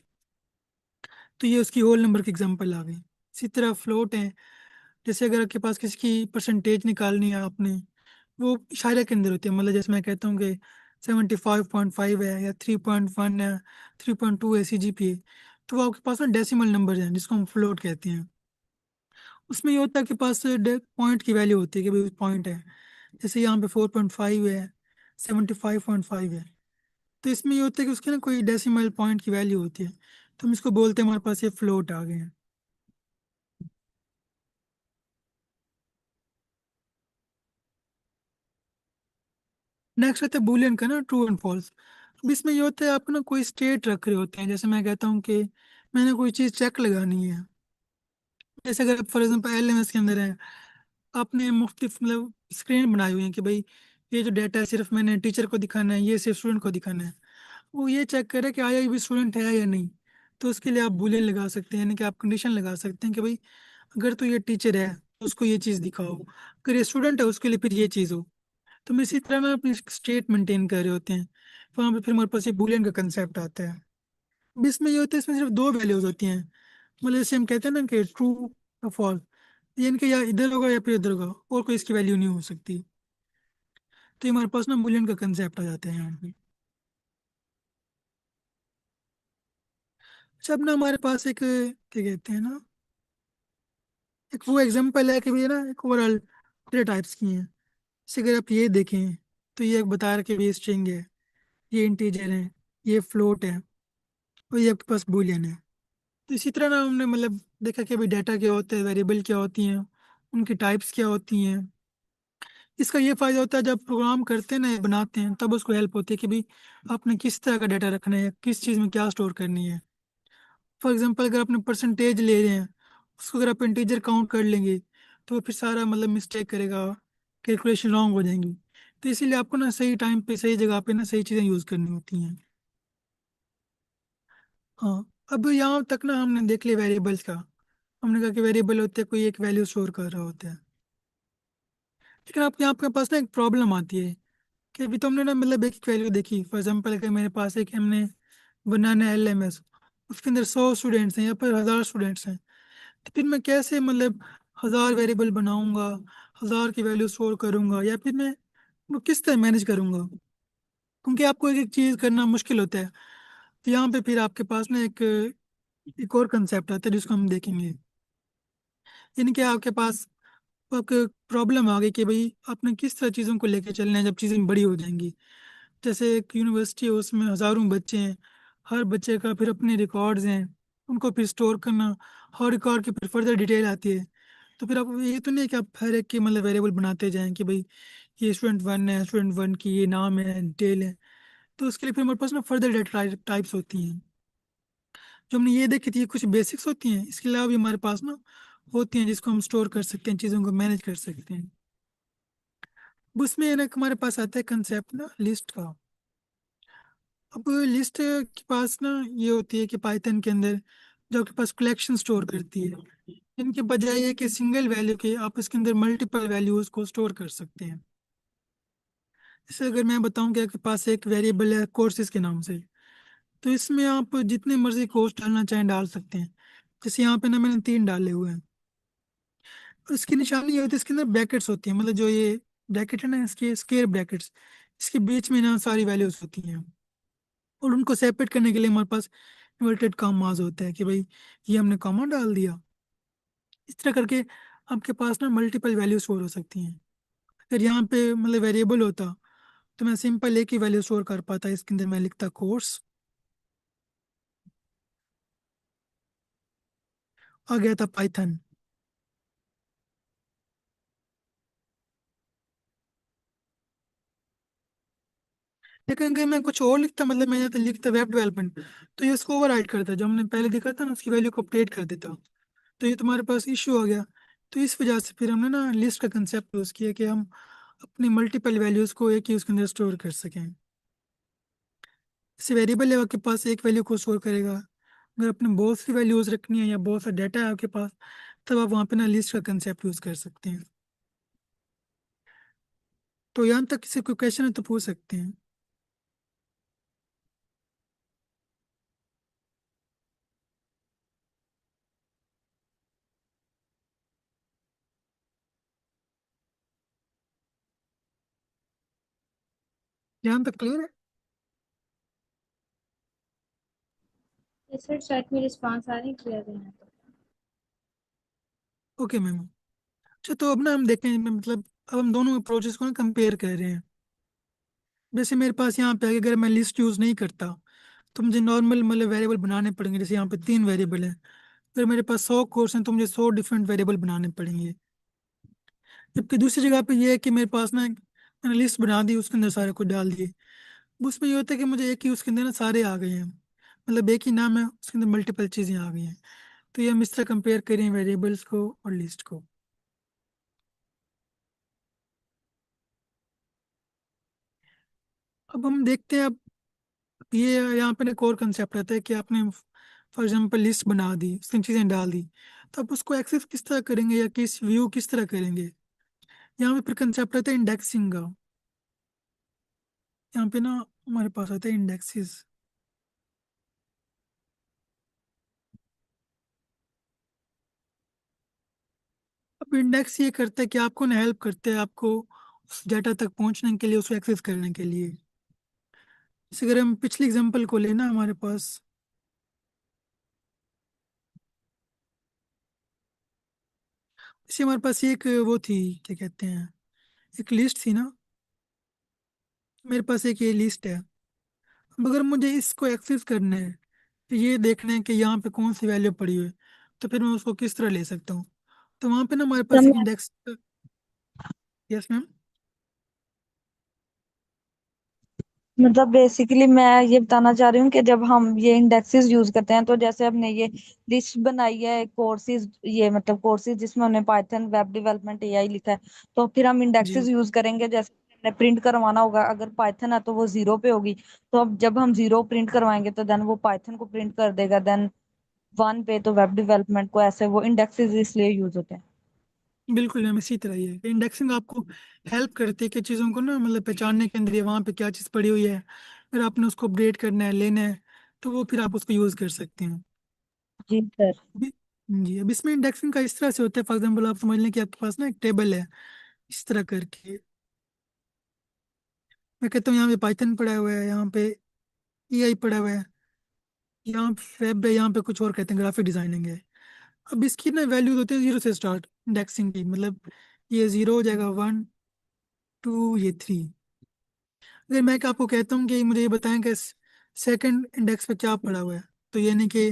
तो ये उसकी होल नंबर की एग्जाम्पल आ गई। इसी तरह फ्लोट है, जैसे अगर आपके पास किसी की परसेंटेज निकालनी है आपने, वो इशारे के अंदर होती है। मतलब जैसे मैं कहता हूँ कि 75.5 है या 3.1 है, 3.2 है CGPA, तो वो आपके पास ना डेसिमल नंबर हैं जिसको हम फ्लोट कहते हैं। उसमें ये होता है कि पास पॉइंट की वैल्यू होती है कि भाई पॉइंट है। जैसे यहाँ पे 4.5 है, 75.5 है। तो इसमें ये होता है कि उसके ना कोई डेसिमल पॉइंट की वैल्यू होती है, तो हम इसको बोलते हैं हमारे पास ये फ्लोट आ गए हैं। नेक्स्ट आता है बुलियन का ना, ट्रू एंड फॉल्स। अब इसमें ये होता है आप ना कोई स्टेट रख रहे होते हैं। जैसे मैं कहता हूँ कि मैंने कोई चीज़ चेक लगानी है। जैसे अगर फॉर एग्जाम्पल LMS के अंदर है, आपने मुख्तलिफ मतलब स्क्रीन बनाई हुई है कि भाई ये जो डाटा है सिर्फ मैंने टीचर को दिखाना है, ये सिर्फ स्टूडेंट को दिखाना है। वो ये चेक करे कि आया ये भी स्टूडेंट है या नहीं। तो उसके लिए आप बुलियन लगा सकते हैं, यानी कि आप कंडीशन लगा सकते हैं कि भाई अगर तो ये टीचर है तो उसको ये चीज़ दिखाओ, अगर ये स्टूडेंट है उसके लिए फिर ये चीज़ हो। तो हम इसी तरह ना अपनी स्टेट मेंटेन कर रहे होते हैं। वहाँ पे फिर हमारे पास ये बुलियन का कंसेप्ट आता है। अब इसमें ये होता है, इसमें सिर्फ दो वैल्यूज होती हैं। मतलब जैसे हम कहते हैं ना कि ट्रू या फॉल्स, यानी कि या इधर होगा या फिर इधर होगा, और कोई इसकी वैल्यू नहीं हो सकती। तो ये हमारे पास ना बुलियन का कंसेप्ट आ जाता है यहाँ पे। अच्छा, अब ना हमारे पास एक क्या कहते हैं ना, एक वो एग्जांपल है कि भैया ना एक ओवरऑल डेटा टाइप्स की हैं। जैसे अगर आप ये देखें, तो ये एक बता रहा है कि ये स्ट्रिंग है, ये इंटीजर है, ये फ्लोट है, और ये आपके पास बुलियन है। तो इसी तरह ना हमने मतलब देखा कि भाई डाटा क्या होता है, वेरिएबल क्या होती हैं, उनकी टाइप्स क्या होती हैं। इसका ये फायदा होता है जब प्रोग्राम करते हैं ना, बनाते हैं, तब उसको हेल्प होती है कि भाई आपने किस तरह का डाटा रखना है, किस चीज़ में क्या स्टोर करनी है। फॉर एग्जांपल अगर आपने परसेंटेज ले रहे हैं, उसको अगर आप इंटीजर काउंट कर लेंगे, तो वो फिर सारा मतलब मिस्टेक करेगा, कैलकुलेशन रॉन्ग हो जाएंगी। तो इसीलिए आपको ना सही टाइम पे सही जगह पे ना सही चीज़ें यूज़ करनी होती हैं। हाँ, अब यहाँ तक ना हमने देख लिया वेरिएबल्स का। हमने कहा कि वेरिएबल होते हैं, कोई एक वैल्यू स्टोर कर रहा होता है। लेकिन आपके आपके पास ना एक प्रॉब्लम आती है कि अभी तो हमने ना मतलब एक वैल्यू देखी। फॉर एग्जांपल अगर मेरे पास एक हमने बनाना है LMS, उसके अंदर 100 स्टूडेंट्स हैं या फिर 1000 स्टूडेंट्स हैं, तो फिर मैं कैसे मतलब 1000 वेरिएबल बनाऊंगा, 1000 की वैल्यू स्टोर करूंगा, या फिर मैं वो किस तरह मैनेज करूंगा। क्योंकि आपको एक एक चीज़ करना मुश्किल होता है। तो यहाँ पे फिर आपके पास ना एक और कंसेप्ट आता है जिसको हम देखेंगे। यानी कि आपके पास आपको प्रॉब्लम आ गई कि भाई आपने किस तरह चीज़ों को लेके चलना है जब चीज़ें बड़ी हो जाएंगी। जैसे एक यूनिवर्सिटी है, उसमें हज़ारों बच्चे हैं, हर बच्चे का फिर अपने रिकॉर्ड्स हैं, उनको फिर स्टोर करना, हर रिकॉर्ड की फिर फर्दर डिटेल आती है। तो फिर आप ये तो नहीं है कि आप हर एक की मतलब वेरिएबल बनाते जाएं कि भाई ये स्टूडेंट 1 है, स्टूडेंट 1 की ये नाम है, डिटेल है। तो उसके लिए फिर हमारे पास ना फर्दर डेटा टाइप्स होती हैं। जो हमने ये देखी थी ये कुछ बेसिक्स होती हैं, इसके अलावा भी हमारे पास ना होती हैं जिसको हम स्टोर कर सकते हैं, चीज़ों को मैनेज कर सकते हैं। अब उसमें ना हमारे पास आता है कंसेप्ट ना लिस्ट का। अब लिस्ट के पास ना ये होती है कि पाइथन के अंदर जो आपके पास कलेक्शन स्टोर करती है, इनके बजाय ये कि सिंगल वैल्यू के आप इसके अंदर मल्टीपल वैल्यूज को स्टोर कर सकते हैं। जैसे अगर मैं बताऊं कि आपके पास एक वेरिएबल है कोर्सेज के नाम से, तो इसमें आप जितने मर्जी कोर्स डालना चाहें डाल सकते हैं। जैसे यहाँ पे ना मैंने 3 डाले हुए हैं। इसकी निशानी ये होती है, इसके अंदर ब्रैकेट्स होती हैं, मतलब जो ये ब्रैकेट है ना, इसके स्क्वायर ब्रैकेट्स, इसके बीच में ना सारी वैल्यूज होती हैं। और उनको सेपरेट करने के लिए हमारे पास इन्वर्टेड कॉमास होता है कि भाई ये हमने कॉमा डाल दिया। इस तरह करके आपके पास ना मल्टीपल वैल्यू स्टोर हो सकती हैं। अगर यहाँ पे मतलब वेरिएबल होता तो मैं सिंपल एक ही वैल्यू स्टोर कर पाता, इसके अंदर मैं लिखता कोर्स, आ गया था पाइथन। लेकिन अगर मैं कुछ और लिखता, मतलब मैं यहाँ पे लिखता वेब डेवलपमेंट, तो ये उसको ओवरराइड करता, जो हमने पहले देखा था ना उसकी वैल्यू को अपडेट कर देता। तो ये तुम्हारे पास इश्यू आ गया। तो इस वजह से फिर हमने ना लिस्ट का कंसेप्ट यूज़ किया कि हम अपनी मल्टीपल वैल्यूज़ को एक ही उसके अंदर स्टोर कर सकें। जैसे वेरिएबल है आपके पास, एक वैल्यू को स्टोर करेगा। अगर अपने बहुत सी वैल्यूज़ रखनी है या बहुत सा डाटा है आपके पास, तब आप वहाँ पे ना लिस्ट का कंसेप्ट यूज़ कर सकते हैं। तो यहाँ तक किसी कोई क्वेश्चन है तो पूछ सकते हैं। यहाँ तक क्लियर है? ये सर चैट में रिस्पॉन्स आ रही क्लियर है यहाँ तो। Okay ma'am. अच्छा, तो अब ना हम देखें मतलब अब हम दोनों अप्रोचेस को ना कंपेयर कर रहे हैं। जैसे मेरे पास यहाँ पे अगर मैं लिस्ट यूज़ नहीं करता तो मुझे नॉर्मल मतलब वेरिएबल बनाने पड़ेंगे। जैसे यहाँ पे 3 वेरिएबल हैं, अगर मेरे पास 100 कोर्स हैं तो मुझे 100 डिफरेंट वेरिएबल बनाने पड़ेंगे। जबकि दूसरी जगह पे ये है कि मेरे पास ना मैंने लिस्ट बना दी, उसके अंदर सारे कुछ डाल दिए। उसमें ये होता है कि मुझे एक ही उसके अंदर ना सारे आ गए हैं, मतलब एक ही नाम है उसके अंदर मल्टीपल चीज़ें आ गई हैं। तो ये हम इस तरह कंपेयर करें वेरिएबल्स को और लिस्ट को। अब हम देखते हैं, अब ये यहाँ पे ना कोर कंसेप्ट रहता है कि आपने फॉर एग्जांपल लिस्ट बना दी, उसमें चीज़ें डाल दी, तो आप उसको एक्सेस किस तरह करेंगे या किस व्यू किस तरह करेंगे। यहाँ पे फिर कंसेप्ट रहता है इंडेक्सिंग का। यहाँ पे ना हमारे पास आता है इंडेक्सेस। अब इंडेक्स ये करता है कि आपको ना हेल्प करते हैं आपको उस डाटा तक पहुंचने के लिए, उसको एक्सेस करने के लिए। जैसे अगर हम पिछली एग्जांपल को लेना हमारे पास, जैसे हमारे पास एक वो थी, क्या कहते हैं, एक लिस्ट थी ना। मेरे पास एक ये लिस्ट है। अब अगर मुझे इसको एक्सेस करना है, तो ये देखना है कि यहाँ पे कौन सी वैल्यू पड़ी हुई है, तो फिर मैं उसको किस तरह ले सकता हूँ। तो वहाँ पे ना हमारे पास एक इंडेक्स। Yes ma'am. मतलब बेसिकली मैं ये बताना चाह रही हूँ कि जब हम ये इंडेक्सेस यूज करते हैं, तो जैसे हमने ये लिस्ट बनाई है कोर्सेज, ये मतलब कोर्सेज जिसमें हमने पाइथन वेब डेवलपमेंट एआई लिखा है, तो फिर हम इंडेक्सेस जी यूज करेंगे। जैसे हमने प्रिंट करवाना होगा, अगर पाइथन है तो वो 0 पे होगी, तो अब जब हम 0 प्रिंट करवाएंगे तो देन वो पाइथन को प्रिंट कर देगा, देन 1 पे तो वेब डेवलपमेंट को। ऐसे वो इंडेक्सेस इसलिए यूज होते हैं। बिल्कुल मैम, इसी तरह ही है। इंडेक्सिंग आपको हेल्प करती है कि चीज़ों को ना मतलब पहचानने के अंदर ये वहाँ पे क्या चीज़ पड़ी हुई है, अगर आपने उसको अपडेट करना है, लेना है, तो वो फिर आप उसको यूज़ कर सकते हैं। जी सर। अभी जी, अब इसमें इंडेक्सिंग का इस तरह से होता है, फॉर एग्जाम्पल आप समझ लें कि आपके पास ना एक टेबल है इस तरह करके। मैं कहता हूँ यहाँ पे पाइथन पड़ा हुआ है, यहाँ पे एआई पड़ा हुआ है, यहाँ पे वेब है, यहाँ पे कुछ और कहते हैं ग्राफिक डिजाइनिंग है। अब इसकी ना वैल्यूज होती है 0 से स्टार्ट इंडेक्सिंग की, मतलब ये 0 हो जाएगा, 1 2, ये 3। अगर मैं आपको कहता हूँ कि मुझे ये बताएं कि सेकंड इंडेक्स पे क्या पड़ा हुआ है, तो यानी कि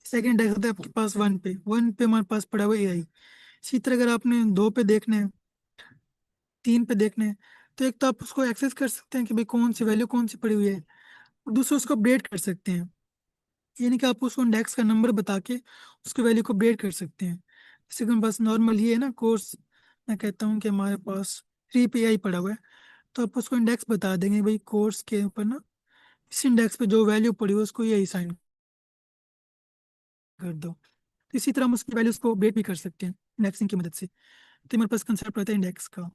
सेकंड इंडेक्स होता है आपके पास 1 पे हमारे पास पड़ा हुआ है एआई। इसी तरह अगर आपने 2 पे देखना है, 3 पे देखना है, तो एक तो आप उसको एक्सेस कर सकते हैं कि भाई कौन सी वैल्यू कौन सी पड़ी हुई है, और दूसरा उसको अपडेट कर सकते हैं। यानी कि आप उसको इंडेक्स का नंबर बता के उसकी वैल्यू को अपडेट कर सकते हैं। जैसे कि हमारे पास नॉर्मल ये है ना कोर्स, मैं कहता हूँ कि हमारे पास 3 पे आई पड़ा हुआ है, तो आप उसको इंडेक्स बता देंगे भाई कोर्स के ऊपर ना इस इंडेक्स पे जो वैल्यू पड़ी हो उसको यही साइन कर दो। तो इसी तरह हम उसकी वैल्यूज को अपडेट भी कर सकते हैं इंडेक्सिंग की मदद से। तो हमारे पास कंसेप्ट रहता है इंडेक्स का।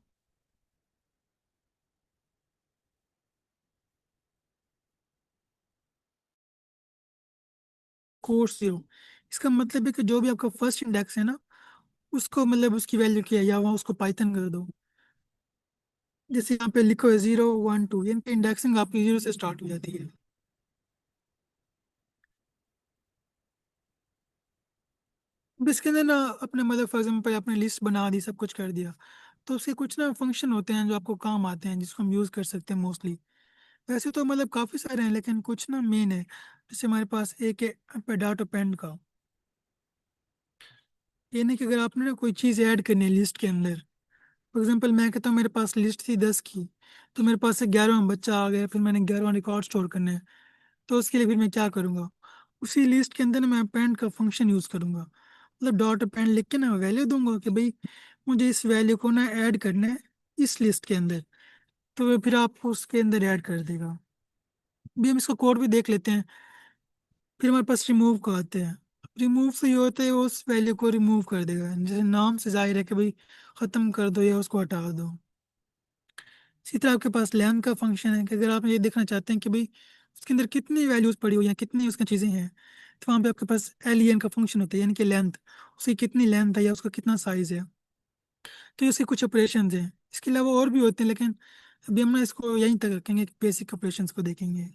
कोर्स 0, इसका मतलब है कि जो भी आपका फर्स्ट इंडेक्स है ना, उसको मतलब उसकी वैल्यू क्या है या वहाँ उसको पाइथन कर दो। जैसे यहाँ पे लिखो है 0 1 2, यानी कि इंडेक्सिंग आपकी 0 से स्टार्ट हो जाती है। अब इसके अंदर ना अपने मतलब फॉर एग्जाम्पल आपने लिस्ट बना दी, सब कुछ कर दिया, तो उसके कुछ ना फंक्शन होते हैं जो आपको काम आते हैं, जिसको हम यूज़ कर सकते हैं मोस्टली। वैसे तो मतलब काफ़ी सारे हैं, लेकिन कुछ ना मेन है। जैसे हमारे पास एक है डाटा पेंड का। ये नहीं कि अगर आपने ना कोई चीज़ ऐड करनी है लिस्ट के अंदर, फॉर एग्जाम्पल मैं कहता हूँ मेरे पास लिस्ट थी 10 की, तो मेरे पास से 11वां बच्चा आ गया, फिर मैंने 11वां रिकॉर्ड स्टोर करना है। तो उसके लिए फिर मैं क्या करूँगा, उसी लिस्ट के अंदर ना मैं पेंड का फंक्शन यूज़ करूँगा। मतलब डॉट पेंड लिख के ना वैल्यू दूंगा कि भाई मुझे इस वैल्यू को ना ऐड करना है इस लिस्ट के अंदर, तो वो फिर आपको उसके अंदर ऐड कर देगा। भी हम इसको कोड भी देख लेते हैं। फिर हमारे पास रिमूव का आते हैं। रिमूव से ये होता है वो उस वैल्यू को रिमूव कर देगा, जैसे नाम से जाहिर है कि भाई ख़त्म कर दो या उसको हटा दो। इसी तरह आपके पास लेंथ का फंक्शन है कि अगर आप ये देखना चाहते हैं कि भाई उसके अंदर कितनी वैल्यूज पड़ी हुई हैं, कितनी उसकी चीज़ें हैं, तो वहाँ पे आपके पास एलियन का फंक्शन होता है, यानी कि लेंथ, उसकी कितनी लेंथ है या उसका कितना साइज है। तो ये उसके कुछ ऑपरेशन हैं। इसके अलावा और भी होते हैं, लेकिन अभी हम ना इसको यहीं तक रखेंगे, बेसिक ऑपरेशंस को देखेंगे।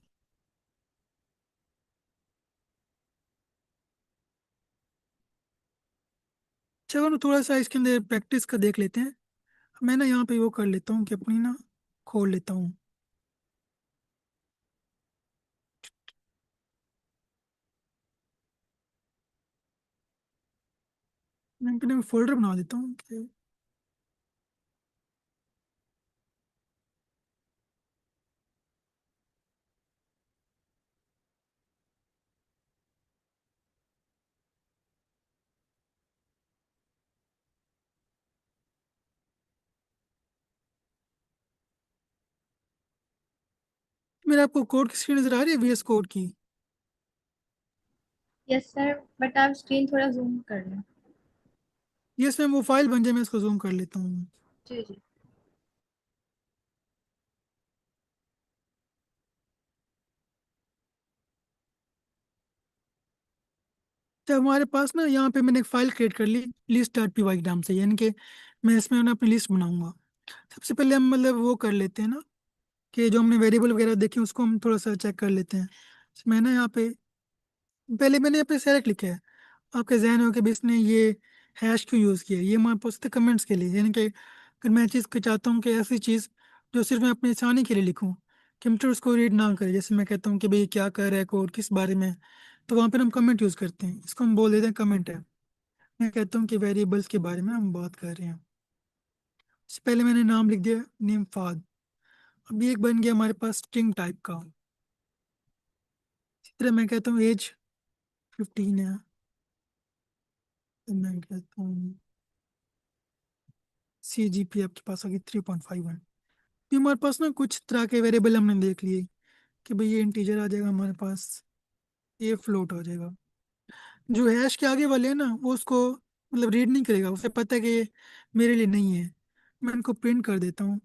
चलो ना थोड़ा सा इसके अंदर प्रैक्टिस का देख लेते हैं। मैं ना यहाँ पे वो कर लेता हूँ कि अपनी ना खोल लेता हूँ। मैं अपने फोल्डर बना देता हूँ मेरे आपको कोड की स्क्रीन नजर आ रही है, VS कोड की? यस सर, बट आप स्क्रीन थोड़ा जूम कर लें। ये इसमें वो फाइल बन जाए, मैं इसको जूम कर लेता हूँ। जी जी। तो हमारे पास ना यहाँ पे मैंने एक फाइल क्रिएट कर ली लिस्ट डॉट पी वाई नाम से, यानी कि मैं इसमें ना अपनी लिस्ट बनाऊंगा। सबसे पहले हम मतलब वो कर लेते हैं ना कि जो हमने वेरिएबल वगैरह देखे उसको हम थोड़ा सा चेक कर लेते हैं। तो मैं ना यहाँ पे पहले मैंने यहाँ पे सेलेक्ट लिखा है। आपके जहन हो कि भी इसने ये हैश क्यों यूज़ किया है, ये हमारे पास होते कमेंट्स के लिए, यानी कि अगर मैं चीज़ को चाहता हूँ कि ऐसी चीज़ जो सिर्फ मैं अपनी आसानी के लिए लिखूँ, कंप्यूटर उसको रीड ना करे, जैसे मैं कहता हूँ कि भाई क्या कर रहा है कोड किस बारे में, तो वहाँ पर हम कमेंट यूज़ करते हैं, इसको हम बोल देते हैं कमेंट है। मैं कहता हूँ कि वेरिएबल्स के बारे में हम बात कर रहे हैं। इससे पहले मैंने नाम लिख दिया नेम फाद। अभी एक बन गया हमारे पास स्ट्रिंग टाइप का। इसी तरह मैं कहता हूँ एज 15 है, तो मैं कहता हूँ CGP आपके पास आ गई 3.51। ये हमारे पास ना कुछ तरह के वेरिएबल हमने देख लिए कि भाई ये इंटीजर आ जाएगा हमारे पास, ये फ्लोट हो जाएगा। जो हैश के आगे वाले हैं ना वो उसको मतलब रीड नहीं करेगा, उसे पता है कि ये मेरे लिए नहीं है। मैं इनको प्रिंट कर देता हूँ।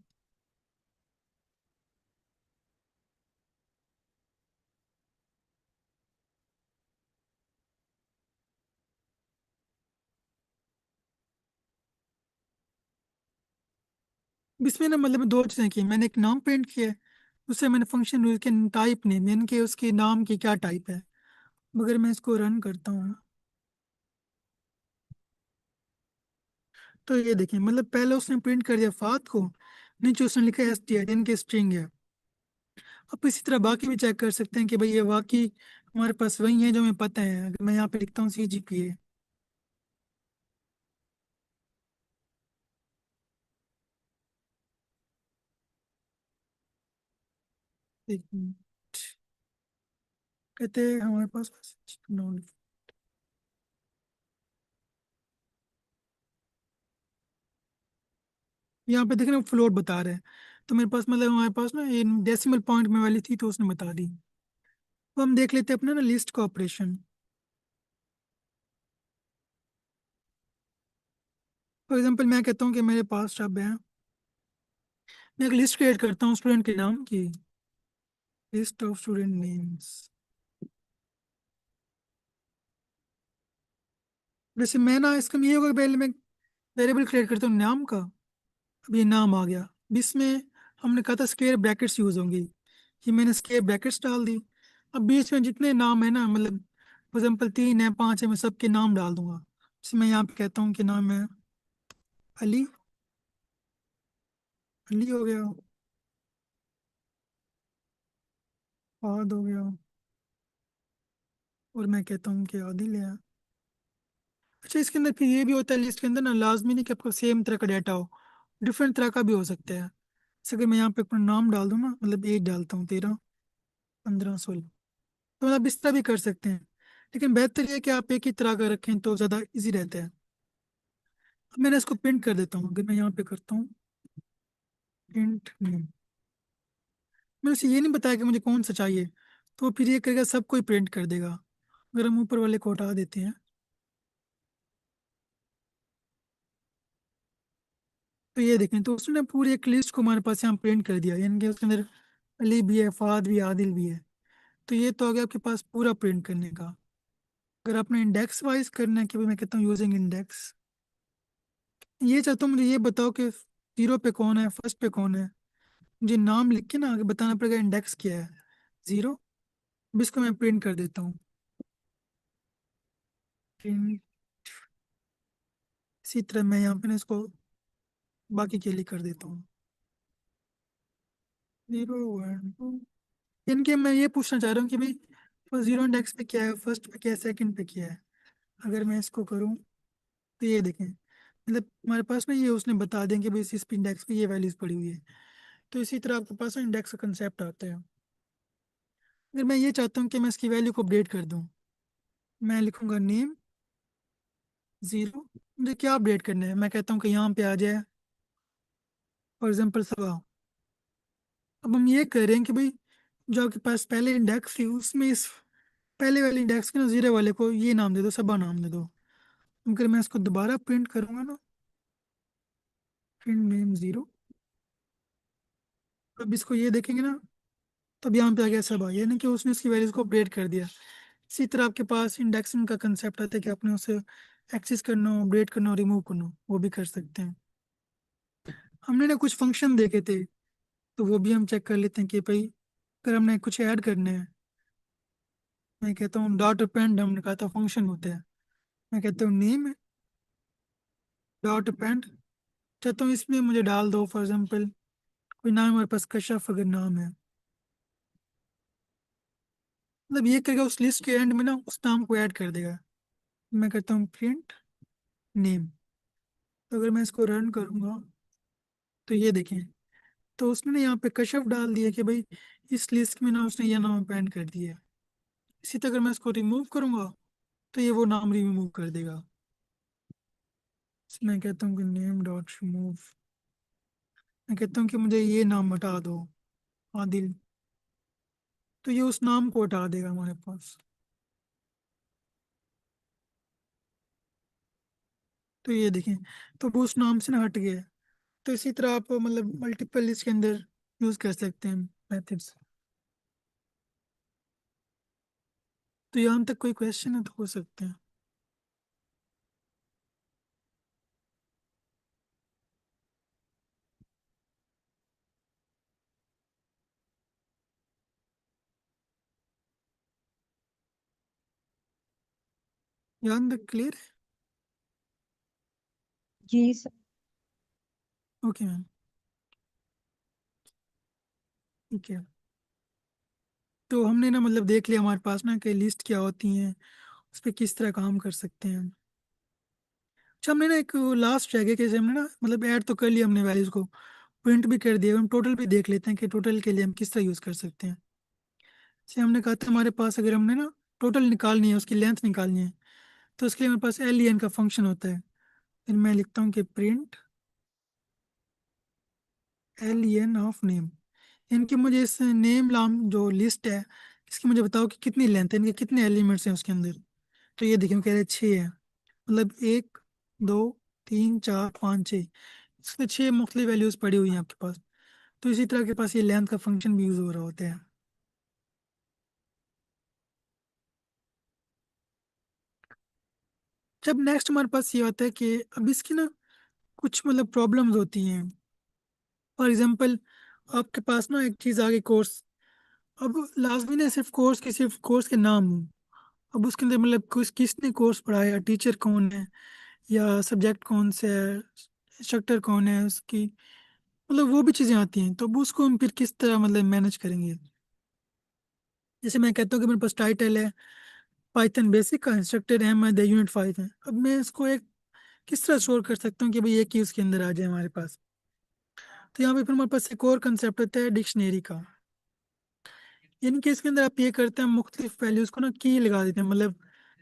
इसमें ना मतलब दो चीज़ें की, मैंने एक नाम प्रिंट किया है, उससे मैंने फंक्शन यूज किया टाइप नेम, यानी कि उसके नाम की क्या टाइप है। अगर मैं इसको रन करता हूँ तो ये देखिए मतलब पहले उसने प्रिंट कर दिया फात को, नीचे उसने लिखा STR यानी कि स्ट्रिंग है। अब इसी तरह बाकी भी चेक कर सकते हैं कि भाई ये वाकई हमारे पास वही है जो हमें पता है। अगर मैं यहाँ पे लिखता हूँ CGPA, एक मिनट, कहते हैं हमारे पास यहाँ पे देख रहे हैं फ्लोट बता रहे हैं, तो मेरे पास मतलब हमारे पास ना ये डेसिमल पॉइंट में वाली थी तो उसने बता दी। तो हम देख लेते हैं अपना ना लिस्ट का ऑपरेशन। फॉर एग्जाम्पल मैं कहता हूँ कि मेरे पास शब्द है, मैं एक लिस्ट क्रिएट करता हूँ स्टूडेंट के नाम की, लिस्ट ऑफ स्टूडेंट नेम्स। वैसे मैं ना इसका ये होगा कि पहले मैं वेरिएबल क्रिएट करता हूँ नाम का। अब ये नाम आ गया, अब इसमें हमने कहा था स्क्वायर ब्रैकेट्स यूज होंगी, ये मैंने स्क्वायर ब्रैकेट्स डाल दी। अब बीच में जितने नाम है ना मतलब फॉर एग्जाम्पल 3 है 5 है, मैं सबके नाम डाल दूंगा। जैसे मैं यहाँ पे कहता हूँ कि नाम है अली। अली हो गया। फहद हो गया। और मैं कहता हूँ कि आदिल है। अच्छा, इसके अंदर फिर ये भी होता है लिस्ट के अंदर ना, लाजमी नहीं कि आपका सेम तरह का डाटा हो, डिफरेंट तरह का भी हो सकता है। जैसे कि मैं यहाँ पे अपना नाम डाल दूँ ना, मतलब एज डालता हूँ 13, 15, 16, तो मतलब इस तरह भी कर सकते हैं। लेकिन बेहतर ये है कि आप एक ही तरह का रखें तो ज़्यादा इजी रहता है। अब मैंने इसको प्रिंट कर देता हूँ, अगर मैं यहाँ पे करता हूँ प्रिंट नेम। मैंने उसे ये नहीं बताया कि मुझे कौन सा चाहिए, तो फिर ये करेगा सबको ही प्रिंट कर देगा। अगर हम ऊपर वाले को हटा देते हैं, तो ये देखें, तो उसने पूरी एक लिस्ट को हमारे पास यहाँ प्रिंट कर दिया, यानी कि उसके अंदर अली भी है, फाद भी है, आदिल भी है। तो ये तो आ गया आपके पास पूरा प्रिंट करने का। अगर आपने इंडेक्स वाइज करना है कि भाई मैं कहता हूँ यूजिंग इंडेक्स, ये चाहता हूँ मुझे ये बताओ कि जीरो पे कौन है, फर्स्ट पे कौन है। मुझे नाम लिख के ना आगे बताना पड़ेगा इंडेक्स क्या है। जीरो। अब इसको मैं प्रिंट कर देता हूँ। प्रिंट। इसी तरह मैं यहाँ पे ना इसको बाकी के लिए कर देता हूँ 0, 1, 2। इनके मैं ये पूछना चाह रहा हूँ कि भाई जीरो इंडेक्स पे क्या है, फर्स्ट पे क्या है, सेकंड पे क्या है। अगर मैं इसको करूँ तो ये देखें, मतलब हमारे पास ना ये उसने बता दें कि भाई इस इंडेक्स पे ये वैल्यूज पड़ी हुई है। तो इसी तरह आपके पास ना इंडेक्स का कंसेप्ट आता है। अगर मैं ये चाहता हूँ कि मैं इसकी वैल्यू को अपडेट कर दूँ, मैं लिखूंगा नेम 0। मुझे क्या अपडेट करना है, मैं कहता हूँ कि यहाँ पे आ जाए फॉर एग्जाम्पल सबा। अब हम ये कह रहे हैं कि भाई जो आपके पास पहले इंडेक्स थी उसमें इस पहले वाले इंडेक्स के ना जीरो वाले को ये नाम दे दो, सबा नाम दे दो। अगर मैं इसको दोबारा प्रिंट करूंगा ना, प्रिंट नेम 0, अब इसको ये देखेंगे ना, तब यहाँ पे आ गया सबा, यानी कि उसने इसकी वैल्यूज को अपडेट कर दिया। इसी तरह आपके पास इंडेक्सिंग का कंसेप्ट आता है कि आपने उसे एक्सेस करना हो, अपडेट करना हो, रिमूव करना हो, वो भी कर सकते हैं। हमने ना कुछ फंक्शन देखे थे, तो वो भी हम चेक कर लेते हैं कि भाई अगर हमने कुछ ऐड करना है, मैं कहता हूँ डॉट अपेंड, हमने कहा था फंक्शन होता है। मैं कहता हूँ नेम डॉट अपेंड, चाहता हूँ इसमें मुझे डाल दो फॉर एग्जाम्पल कोई नाम हमारे पास कशफ अगर नाम है, मतलब ये करेगा उस लिस्ट के एंड में ना उस नाम को ऐड कर देगा। मैं कहता हूँ प्रिंट नेम। तो अगर मैं इसको रन करूँगा तो ये देखें, तो उसने ना यहाँ पे कशफ डाल दिया कि भाई इस लिस्ट में ना उसने ये नाम अपेंड कर दिया है। इसी तरह अगर मैं इसको रिमूव करूँगा तो ये वो नाम रिमूव कर देगा। मैं कहता हूँ कि नेम डॉट रिमूव, मैं कहता हूँ कि मुझे ये नाम हटा दो, आदिल, तो ये उस नाम को हटा देगा हमारे पास। तो ये देखें, तो वो उस नाम से ना हट गया है। तो इसी तरह आप मतलब मल्टीपल लिस्ट के अंदर यूज कर सकते हैं मेथड्स। तो यहाँ तक कोई क्वेश्चन है तो हो सकते हैं। यहाँ तक क्लियर है? जी सर। ओके मैम, ठीक है। तो हमने ना मतलब देख लिया हमारे पास ना कि लिस्ट क्या होती हैं, उस पर किस तरह काम कर सकते हैं। अच्छा, हमने ना एक लास्ट रह गया कि जैसे हमने ना मतलब ऐड तो कर लिया हमने वैल्यूज को, प्रिंट भी कर दिया, हम टोटल भी देख लेते हैं कि टोटल के लिए हम किस तरह यूज़ कर सकते हैं। जैसे हमने कहा था हमारे पास अगर हमने ना टोटल निकालनी है, उसकी लेंथ निकालनी है, तो उसके लिए हमारे पास एल ई एन का फंक्शन होता है। फिर मैं लिखता हूँ कि print L E N of name, इनकी मुझे इस नेम लाम जो लिस्ट है इसकी मुझे बताओ कि कितनी लेंथ है, इनके कितने एलिमेंट्स हैं उसके अंदर। तो ये देखिए, कह रहे 6 है, मतलब 1, 2, 3, 4, 5, 6, इसमें 6 मुख्तलिफ वैल्यूज पड़ी हुई हैं आपके पास। तो इसी तरह के पास ये लेंथ का फंक्शन भी यूज हो रहा होता है। जब नेक्स्ट हमारे पास ये आता है कि अब इसकी ना कुछ मतलब प्रॉब्लम्स होती हैं। फॉर एग्जांपल आपके पास ना एक चीज़ आ गई कोर्स, अब लाजमी ना सिर्फ कोर्स के नाम हो, अब उसके अंदर मतलब किसने कोर्स पढ़ाया, टीचर कौन है, या सब्जेक्ट कौन से है, इंस्ट्रक्टर कौन है उसकी, मतलब वो भी चीज़ें आती हैं। तो अब उसको हम फिर किस तरह मतलब मैनेज करेंगे। जैसे मैं कहता हूँ कि मेरे पास टाइटल है पाइथन बेसिक का, इंस्ट्रक्टर अहमद है, यूनिट 5 है। अब मैं इसको एक किस तरह स्टोर कर सकता हूँ कि भाई एक ही उसके अंदर आ जाए हमारे पास। तो यहाँ पे फिर हमारे पास एक और कंसेप्ट होता है डिक्शनरी का। यानी कि इसके अंदर आप ये करते हैं, मुख्तलिफ वैल्यूज को ना की लगा देते हैं। मतलब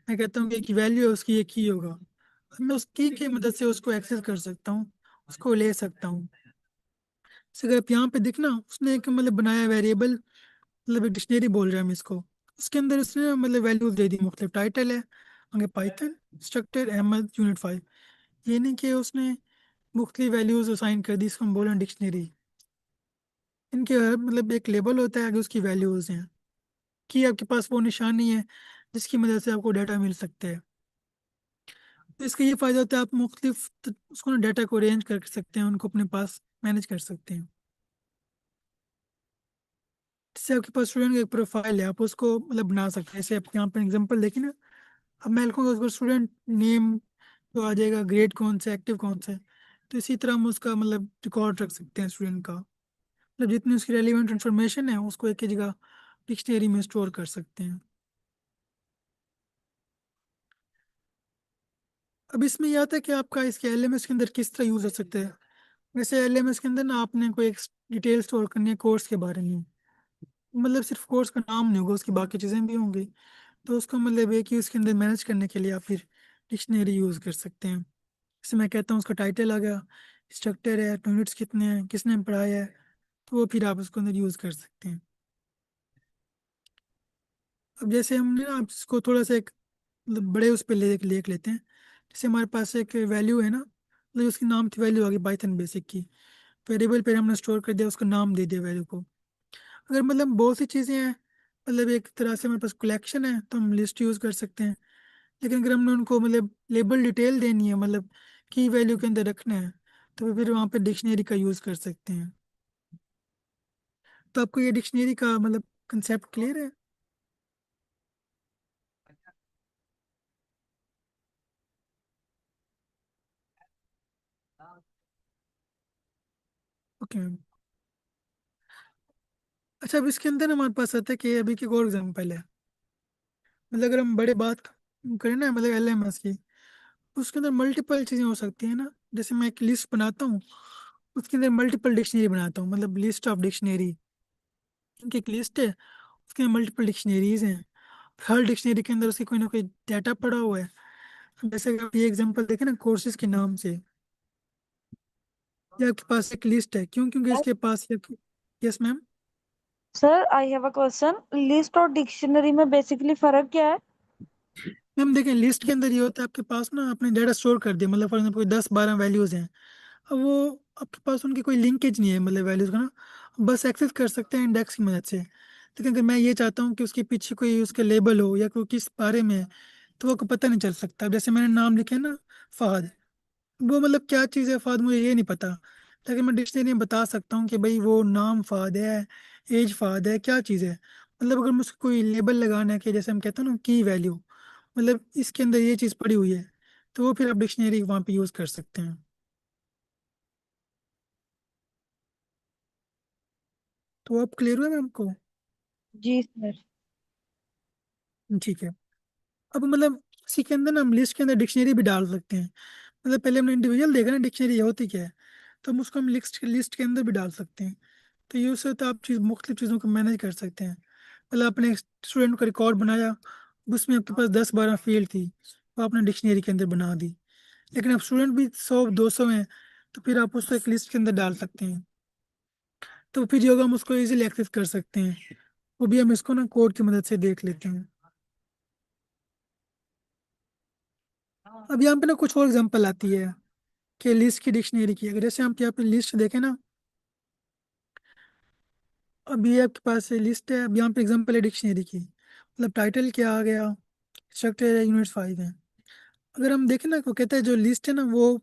मैं कहता हूँ कि एक वैल्यू है उसकी, एक की होगा। अब मैं उस की मदद से उसको एक्सेस कर सकता हूँ, उसको ले सकता हूँ। जैसे अगर आप यहाँ पे देखना, उसने एक मतलब बनाया वेरिएबल, मतलब एक डिक्शनरी बोल रहे हैं हम इसको। उसके अंदर उसने ना मतलब वैल्यूज दे दी, मुख्तलिफ टाइटल है आगे पाइथन, इंस्ट्रक्टर अहमद, यूनिट 5। ये नहीं कि उसने मुख्तलिफ वैल्यूज असाइन कर दी, इसको हम बोल रहे हैं डिक्शनरी। इनके मतलब एक लेबल होता है, आगे उसकी वैल्यूज हैं, कि आपके पास वो निशानी है जिसकी मदद से आपको डाटा मिल सकते हैं। तो इसका ये फायदा होता है, आप मुख्तलिफ उसको ना डाटा को अरेंज कर सकते हैं, उनको अपने पास मैनेज कर सकते हैं। जैसे आपके पास स्टूडेंट का एक प्रोफाइल है, आप उसको मतलब बना सकते हैं। जैसे आप यहाँ पे एग्जांपल देखें ना, अब मैं लिखूंगा उसको स्टूडेंट नेम, तो आ जाएगा ग्रेड कौन सा, एक्टिव कौन सा है। तो इसी तरह हम उसका मतलब रिकॉर्ड रख सकते हैं स्टूडेंट का। मतलब जितनी उसकी रेलिवेंट इन्फॉर्मेशन है उसको एक ही जगह डिक्शनरी में स्टोर कर सकते हैं। अब इसमें यह आता है कि आपका इसके एलएमएस के अंदर किस तरह यूज हो सकता है। वैसे एलएमएस के अंदर ना आपने कोई एक डिटेल स्टोर करनी है कोर्स के बारे में, मतलब सिर्फ कोर्स का नाम नहीं होगा, उसकी बाकी चीज़ें भी होंगी। तो उसको मतलब एक ही उसके अंदर मैनेज करने के लिए आप फिर डिक्शनरी यूज़ कर सकते हैं। जैसे मैं कहता हूँ उसका टाइटल आ गया, इंस्ट्रक्टर है, यूनिट्स कितने हैं, किसने पढ़ाया है, तो वो फिर आप उसके अंदर यूज़ कर सकते हैं। अब जैसे हमने ना आप इसको थोड़ा सा एक मतलब बड़े उस पर लेख लेते हैं। जैसे हमारे पास एक वैल्यू है ना, मतलब उसकी नाम थी वैल्यू आ गई पाइथन बेसिक की, वेरिएबल पे हमने स्टोर कर दिया, उसका नाम दे दिया वैल्यू को। अगर मतलब बहुत सी चीज़ें हैं, मतलब एक तरह से हमारे पास कलेक्शन है, तो हम लिस्ट यूज़ कर सकते हैं। लेकिन अगर हमने उनको मतलब लेबल डिटेल देनी है, मतलब की वैल्यू के अंदर रखना है, तो फिर वहाँ पे डिक्शनरी का यूज़ कर सकते हैं। तो आपको ये डिक्शनरी का मतलब कंसेप्ट क्लियर है। Okay ma'am. अच्छा, अब इसके अंदर हमारे पास आता है कि अभी की एक और एग्जाम्पल है। मतलब अगर हम बड़े बात करें ना मतलब एलएमएस की, उसके अंदर मल्टीपल चीज़ें हो सकती हैं ना। जैसे मैं एक लिस्ट बनाता हूँ, उसके अंदर मल्टीपल डिक्शनरी बनाता हूँ, मतलब लिस्ट ऑफ डिक्शनरी। इनकी एक लिस्ट है, उसके अंदर मल्टीपल डिक्शनरीज हैं। हर डिक्शनरी के अंदर उसकी कोई ना कोई डाटा पड़ा हुआ है। अब जैसे कि आप ये एग्जांपल देखें ना कोर्सेज के नाम से, ये आपके पास एक लिस्ट है, क्यों, क्योंकि इसके पास ये। Yes ma'am. Sir I have a question, list और डिक्शनरी में बेसिकली फर्क क्या है? मैम देखें, लिस्ट के अंदर ये होता है आपके पास ना आपने डाटा स्टोर कर दिया, मतलब फॉर एग्जाम्पल कोई 10-12 वैल्यूज हैं। अब वो आपके पास उनकी कोई लिंकेज नहीं है, मतलब वैल्यूज का ना बस एक्सेस कर सकते हैं इंडेक्स की मदद से। लेकिन अगर मैं ये चाहता हूँ कि उसके पीछे कोई उसका लेबल हो या कोई किस बारे में है, तो वो को पता नहीं चल सकता। अब जैसे मैंने नाम लिखे ना फहद, वो मतलब क्या चीज़ है फहद, मुझे ये नहीं पता। लेकिन मैं डिक्शनरी में बता सकता हूँ कि भाई वो नाम फहद है, एज फहद है, क्या चीज़ है। मतलब अगर मुझको कोई लेबल लगाना है कि जैसे हम कहते हैं ना की वैल्यू, मतलब इसके अंदर ये चीज़ पड़ी हुई है, तो वो फिर आप डिक्शनरी वहाँ पे यूज़ कर सकते हैं। तो आप क्लियर हुए मैम को। जी सर। ठीक है। अब मतलब इसी के अंदर ना हम लिस्ट के अंदर डिक्शनरी भी डाल सकते हैं। मतलब पहले हमने इंडिविजुअल देखा ना डिक्शनरी होती क्या है, तो हम उसको हम लिस्ट के अंदर भी डाल सकते हैं। तो ये उससे तो आप चीज़ मुख्तलिफ चीज़ों को मैनेज कर सकते हैं। मतलब आपने एक स्टूडेंट का रिकॉर्ड बनाया, उसमें आपके पास 10-12 फील्ड थी, वो आपने डिक्शनरी के अंदर बना दी। लेकिन अब स्टूडेंट भी 100-200 हैं, तो फिर आप उसको एक लिस्ट के अंदर डाल सकते हैं। तो फिर जो होगा हम उसको इजीली एक्सेस कर सकते हैं। वो भी हम इसको ना कोड की मदद से देख लेते हैं। अब यहाँ पे ना कुछ और एग्जांपल आती है कि लिस्ट की डिक्शनरी की। अगर जैसे हम यहाँ पे लिस्ट देखें ना, अब ये आपके पास लिस्ट है। अब यहाँ पे एग्जांपल है डिक्शनरी की, मतलब टाइटल क्या आ गया, स्ट्रक्चर है, यूनिट 5 है। अगर हम देखें ना, को कहते हैं जो लिस्ट है ना वो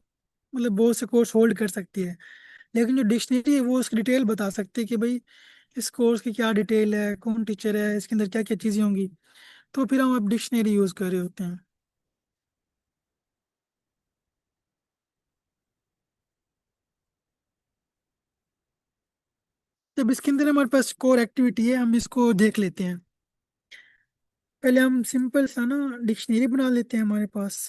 मतलब बहुत से कोर्स होल्ड कर सकती है। लेकिन जो डिक्शनरी है वो उसकी डिटेल बता सकती है कि भाई इस कोर्स की क्या डिटेल है, कौन टीचर है, इसके अंदर क्या क्या चीज़ें होंगी। तो फिर हम अब डिक्शनरी यूज कर रहे होते हैं। जब इसके अंदर हमारे पास कोर एक्टिविटी है, हम इसको देख लेते हैं। पहले हम सिंपल सा ना डिक्शनरी बना लेते हैं हमारे पास।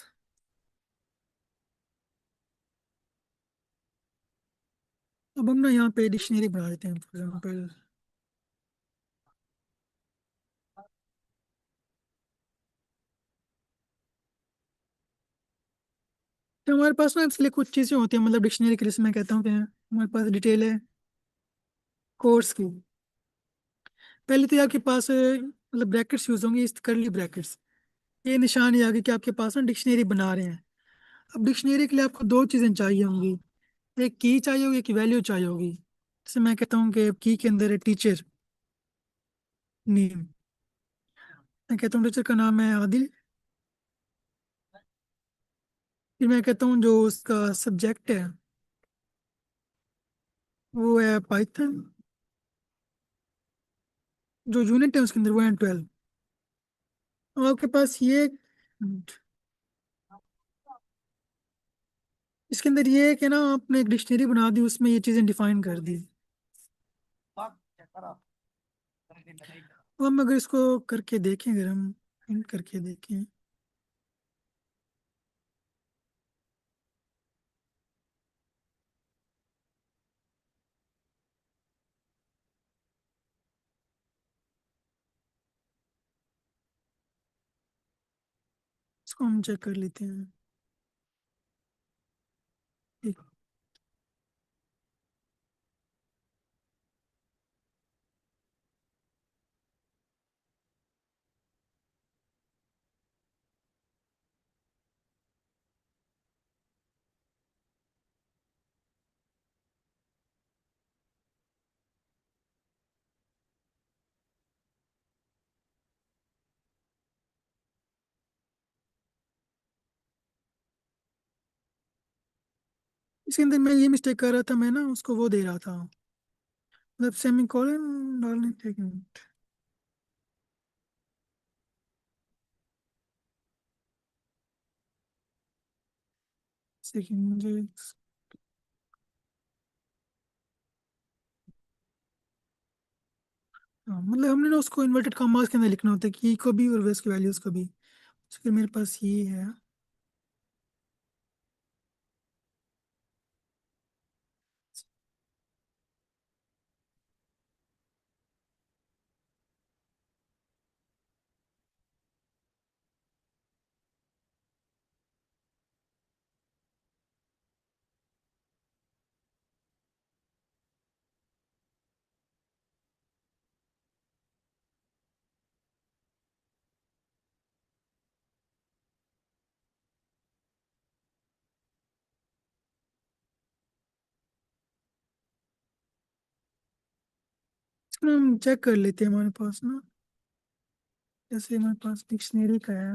अब हम ना यहाँ पे डिक्शनरी बना लेते हैं फॉर एग्जाम्पल। तो हमारे पास ना इसलिए कुछ चीज़ें होती हैं, मतलब डिक्शनरी के लिए मैं कहता हूँ कि हमारे पास डिटेल है कोर्स की। पहले तो आपके पास मतलब ब्रैकेट्स यूज होंगे, इस करली ब्रैकेट्स। ये निशान ये आगे कि आपके पास ना डिक्शनरी बना रहे हैं। अब डिक्शनरी के लिए आपको दो चीज़ें चाहिए होंगी। एक की चाहिए होगी, एक वैल्यू चाहिए होगी। जैसे मैं कहता हूँ कि की के अंदर है टीचर नेम। मैं कहता हूँ टीचर का नाम है आदिल। फिर मैं कहता हूँ जो उसका सब्जेक्ट है वो है पाइथन। जो यूनिट है उसके अंदर वो है 12। अब आपके पास ये इसके अंदर ये है कि ना आपने एक डिक्शनरी बना दी, उसमें ये चीज़ें डिफाइन कर दी। तो हम अगर इसको करके देखें, अगर हम प्रिंट करके देखें, इसको हम चेक कर लेते हैं। ठीक। इसके अंदर मैं ये मिस्टेक कर रहा था, मैं ना उसको वो दे रहा था, मतलब सेमी कॉलन डालने थे, एक मिनट। सेकंड मुझे हाँ, मतलब हमने ना उसको इन्वर्टेड कॉमास के अंदर लिखना होता है, की को भी और वेस की वैल्यूज को भी। तो फिर मेरे पास ये है। इसको ना हम चेक कर लेते हैं हमारे पास ना। जैसे हमारे पास डिक्शनरी का है।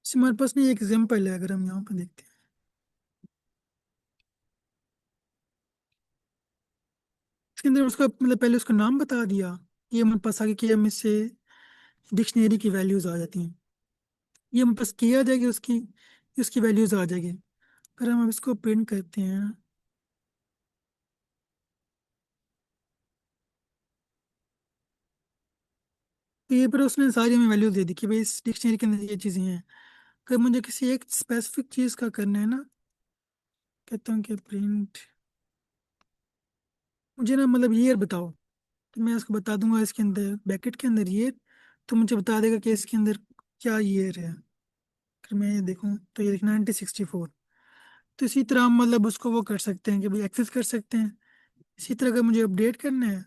जैसे हमारे पास ना एक एग्जाम्पल है, अगर हम यहाँ पे देखते हैं। इसके अंदर उसका मतलब पहले उसका नाम बता दिया। ये हमारे पास आगे किया में से डिक्शनरी की वैल्यूज आ जाती हैं। ये हमारे पास किया आ जाएगी उसकी, उसकी वैल्यूज आ जाएगी। अगर हम अब इसको प्रिंट करते हैं तो ये पर उसने सारी हमें वैल्यूज दे दी कि भाई इस डिक्शनरी के अंदर ये चीज़ें हैं। अगर मुझे किसी एक स्पेसिफिक चीज़ का करना है ना, कहता हूँ कि प्रिंट मुझे ना मतलब ईयर बताओ, तो मैं इसको बता दूंगा इसके अंदर ब्रैकेट के अंदर ईयर। तो मुझे बता देगा कि इसके अंदर क्या ईयर है। अगर मैं ये देखूँ तो ये 1964। तो इसी तरह हम मतलब उसको वो कर सकते हैं कि भाई एक्सेस कर सकते हैं। इसी तरह अगर मुझे अपडेट करना है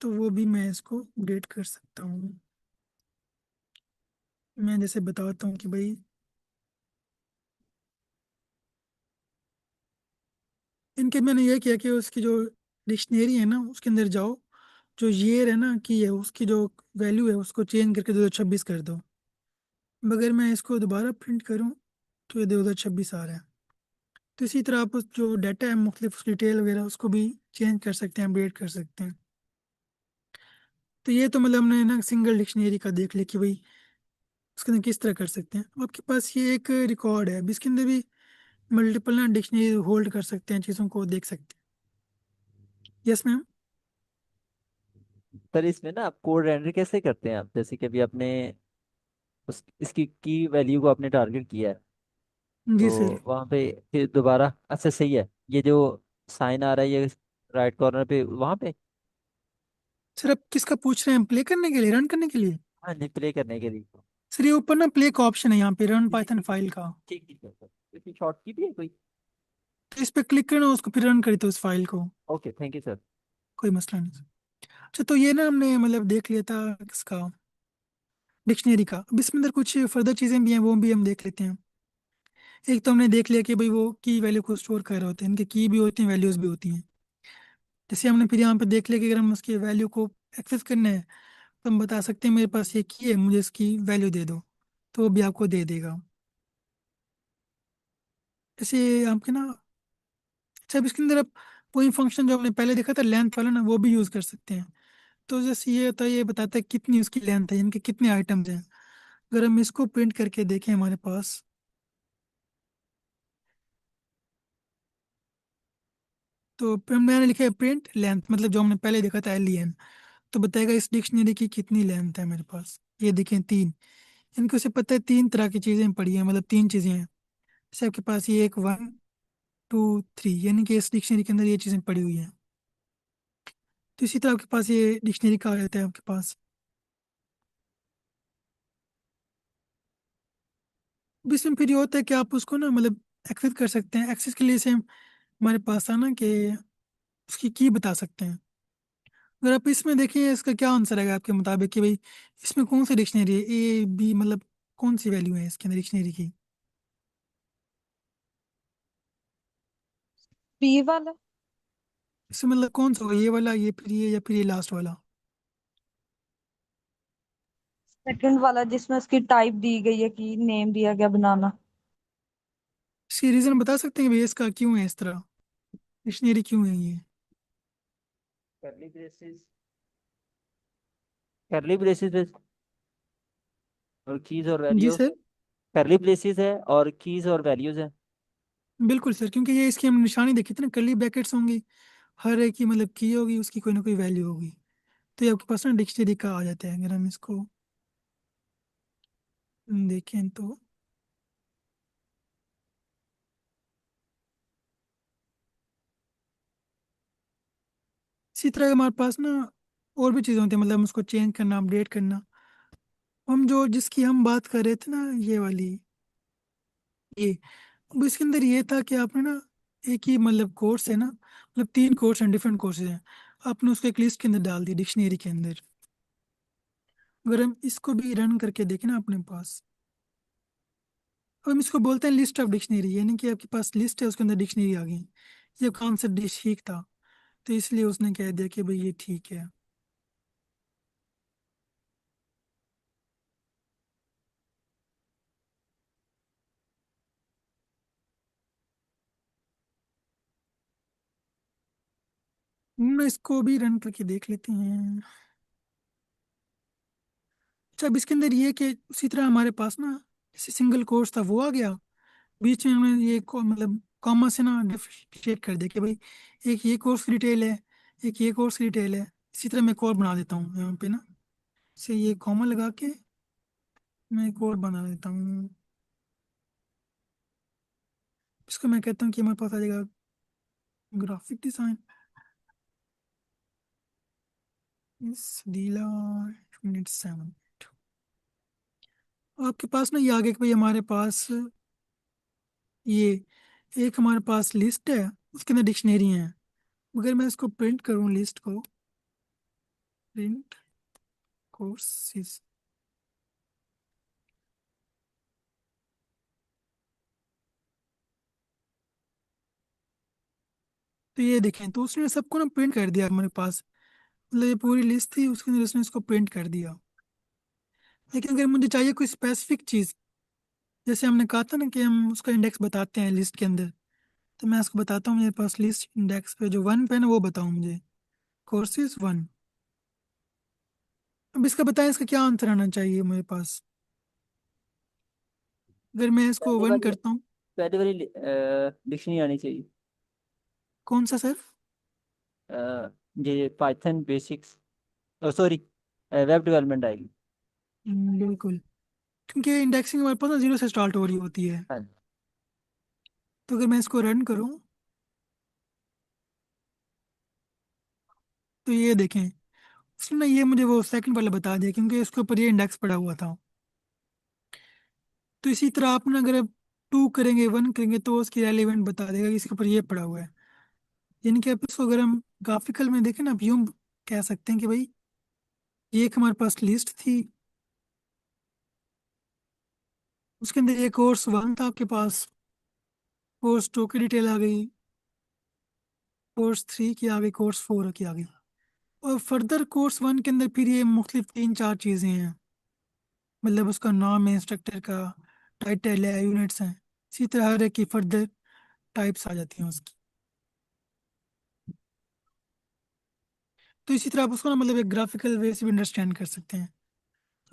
तो वो भी मैं इसको अपडेट कर सकता हूँ। मैं जैसे बताता हूँ कि भाई इनके मैंने ये किया कि उसकी जो डिक्शनरी है ना उसके अंदर जाओ, जो ईयर है ना की है उसकी जो वैल्यू है उसको चेंज करके 2026 कर दो। मगर मैं इसको दोबारा प्रिंट करूँ तो ये 2026 आ रहा है। तो इसी तरह आप जो डाटा है मुख्तलिफ उसकी डिटेल वगैरह उसको भी चेंज कर सकते हैं, अपडेट कर सकते हैं। तो ये तो मतलब हमने ना सिंगल डिक्शनरी का देख लिया कि भाई उसके अंदर किस तरह कर सकते हैं। आपके पास ये एक रिकॉर्ड है, अब इसके अंदर भी मल्टीपल ना डिक्शनरी होल्ड कर सकते हैं, चीज़ों को देख सकते हैं। Yes ma'am. सर इसमें ना आप कोड रेंडर कैसे करते हैं? आप जैसे कि अभी आपने इसकी की वैल्यू को आपने टारगेट किया है, जी सर। तो वहाँ पे फिर दोबारा, अच्छा सही है, ये जो साइन आ रहा है ये राइट कॉर्नर पे वहाँ पे। सर आप किसका पूछ रहे हैं, प्ले करने के लिए, रन करने के लिए? हाँ नहीं, प्ले करने के लिए। सर ये ऊपर ना प्ले का ऑप्शन है यहाँ पे, रन जी जी पाइथन जी जी। फाइल का। ठीक ठीक है सर। इसकी शॉर्ट की भी है कोई? तो इस पर क्लिक करना, उसको फिर रन करी तो उस फाइल को। Okay, thank you sir. कोई मसला नहीं सर। अच्छा तो ये ना हमने मतलब देख लिया था इसका, डिक्शनरी का। अब इसमें अंदर कुछ फर्दर चीज़ें भी हैं, वो भी हम देख लेते हैं। एक तो हमने देख लिया कि भाई वो की वैल्यू को स्टोर कर रहे होते हैं, इनके की भी होती हैं, वैल्यूज भी होती हैं। जैसे हमने फिर यहाँ पे देख लिया कि अगर हम उसकी वैल्यू को एक्सेस करना है तो हम बता सकते हैं मेरे पास ये की है, मुझे इसकी वैल्यू दे दो, तो वो भी आपको दे देगा। जैसे आपके ना, अच्छा अब इसके अंदर आप वही फंक्शन जो हमने पहले देखा था लेंथ वाला ना, वो भी यूज़ कर सकते हैं। तो जैसे ये होता है, ये बताता है कितनी उसकी लेंथ है, इनके कितने आइटम्स हैं। अगर हम इसको प्रिंट करके देखें हमारे पास, तो मैंने लिखा है प्रिंट लेंथ, मतलब जो हमने पहले देखा था LEN। तो बताएगा इस डिक्शनरी की कितनी लेंथ है मेरे पास। ये देखें 3। इनको से पता है 3 तरह की चीज़ें पढ़ी हैं, मतलब 3 चीज़ें हैं। जैसे आपके पास ये एक 1 2 3, यानी कि इस डिक्शनरी के अंदर ये चीज़ें पड़ी हुई हैं। तो इसी तरह आपके पास ये डिक्शनरी का आ जाता है आपके पास। अब इसमें फिर ये होता है कि आप उसको ना मतलब एक्सेस कर सकते हैं। एक्सेस के लिए से हमारे पास था ना कि उसकी की बता सकते हैं। अगर आप इसमें देखिए इसका क्या आंसर आएगा आपके मुताबिक कि भाई इसमें कौन सी डिक्शनरी है, A B, मतलब कौन सी वैल्यू है इसके अंदर डिक्शनरी की? बी वाला। इसमें मतलब कौन सा होगा, ये वाला, ये फिर ये, या फिर ये लास्ट वाला? सेकंड वाला जिसमें उसकी टाइप दी गई है कि नेम दिया गया बनाना। इसकी रीज़न बता सकते हैं भाई इसका क्यों है इस तरह, डिक्शनरी क्यों है ये? करली ब्रेसेस, करली ब्रेसेस और कीज और जी वैल्यू। सर। करली ब्रेसेस है और कीज और वैल्यूज है। बिल्कुल सर, क्योंकि ये इसकी हम निशानी देखी थी ना, कर्ली ब्रैकेट्स होंगी, हर एक की मतलब की होगी, उसकी कोई ना कोई वैल्यू होगी। तो ये आपके पास ना डिक्शनरी का आ जाता है। अगर हम इसको देखें तो इसी तरह हमारे पास ना और भी चीज़ें होती हैं, मतलब हम उसको चेंज करना, अपडेट करना। हम जो जिसकी हम बात कर रहे थे ना, ये वाली, ये, अब इसके अंदर ये था कि आपने ना एक ही मतलब कोर्स है ना, मतलब 3 कोर्स हैं, डिफरेंट कोर्सेज हैं। आपने उसको एक लिस्ट के अंदर डाल दिया, डिक्शनरी के अंदर। अगर हम इसको भी रन करके देखें ना अपने पास, अब हम इसको बोलते हैं लिस्ट ऑफ डिक्शनरी, यानी कि आपके पास लिस्ट है, उसके अंदर डिक्शनरी आ गई। ये कॉन्सेप्ट ठीक था, तो इसलिए उसने कह दिया कि भाई ये ठीक है। हम इसको भी रन करके देख लेते हैं। अच्छा अब इसके अंदर ये कि उसी तरह हमारे पास ना जैसे सिंगल कोर्स था वो आ गया, बीच में हमने ये मतलब कॉमा से ना डिफरेंशिएट कर दिया कि भाई एक ये कोर्स की डिटेल है, एक ये कोर्स की डिटेल है। इसी तरह मैं एक और बना देता हूँ यहाँ पे ना, से ये कॉमा लगा के मैं एक और बना देता हूँ। इसको मैं कहता हूँ कि हमारे पास आ जाएगा ग्राफिक डिजाइन इस डीला यूनिट 7। आपके पास ना ये आगे कि भाई हमारे पास ये एक हमारे पास लिस्ट है, उसके अंदर डिक्शनरी है। अगर मैं इसको प्रिंट करूँ लिस्ट को, प्रिंट कोर्सेज, तो ये देखें, तो उसने सबको ना प्रिंट कर दिया हमारे पास। मतलब ये पूरी लिस्ट थी, उसके अंदर उसने इसको प्रिंट कर दिया। लेकिन अगर मुझे चाहिए कोई स्पेसिफिक चीज़, जैसे हमने कहा था ना कि हम उसका इंडेक्स बताते हैं लिस्ट के अंदर, तो मैं इसको बताता हूँ, मेरे पास लिस्ट इंडेक्स पे जो 1 पे है ना वो बताओ मुझे, कोर्सेज 1। अब इसका बताएं, इसका क्या आंसर आना चाहिए मेरे पास। अगर मैं इसको पहले 1 वाली करता हूँ, पहले वाली डिक्शनरी आनी चाहिए। कौन सा सर? ये Python basics, sorry, web development आएगी। बिल्कुल, क्योंकि इंडेक्सिंग हमारे पास ना 0 से स्टार्ट हो रही होती है। हाँ। तो अगर मैं इसको रन करूँ तो ये देखें, उसने ना ये मुझे वो सेकंड वाला बता दिया, क्योंकि इसके ऊपर ये इंडेक्स पड़ा हुआ था। तो इसी तरह आप ना अगर 2 करेंगे 1 करेंगे तो उसकी रेलिवेंट बता देगा कि इसके ऊपर ये पड़ा हुआ है। यानी कि आप इसको अगर हम ग्राफिकल में देखें ना, आप यूं कह सकते हैं कि भाई ये एक हमारे पास लिस्ट थी, उसके अंदर ये कोर्स 1 था आपके पास, कोर्स 2 की डिटेल आ गई, कोर्स 3 की आ गई, कोर्स 4 की आ गई। और फर्दर कोर्स 1 के अंदर फिर ये मुख्तलिफ 3-4 चीज़ें हैं, मतलब उसका नाम है इंस्ट्रक्टर का, टाइटल है, यूनिट्स हैं। इसी तरह हर एक की फर्दर टाइप्स आ जाती हैं उसकी। तो इसी तरह आप उसको ना मतलब एक ग्राफिकल वे से भी अंडरस्टैंड कर सकते हैं।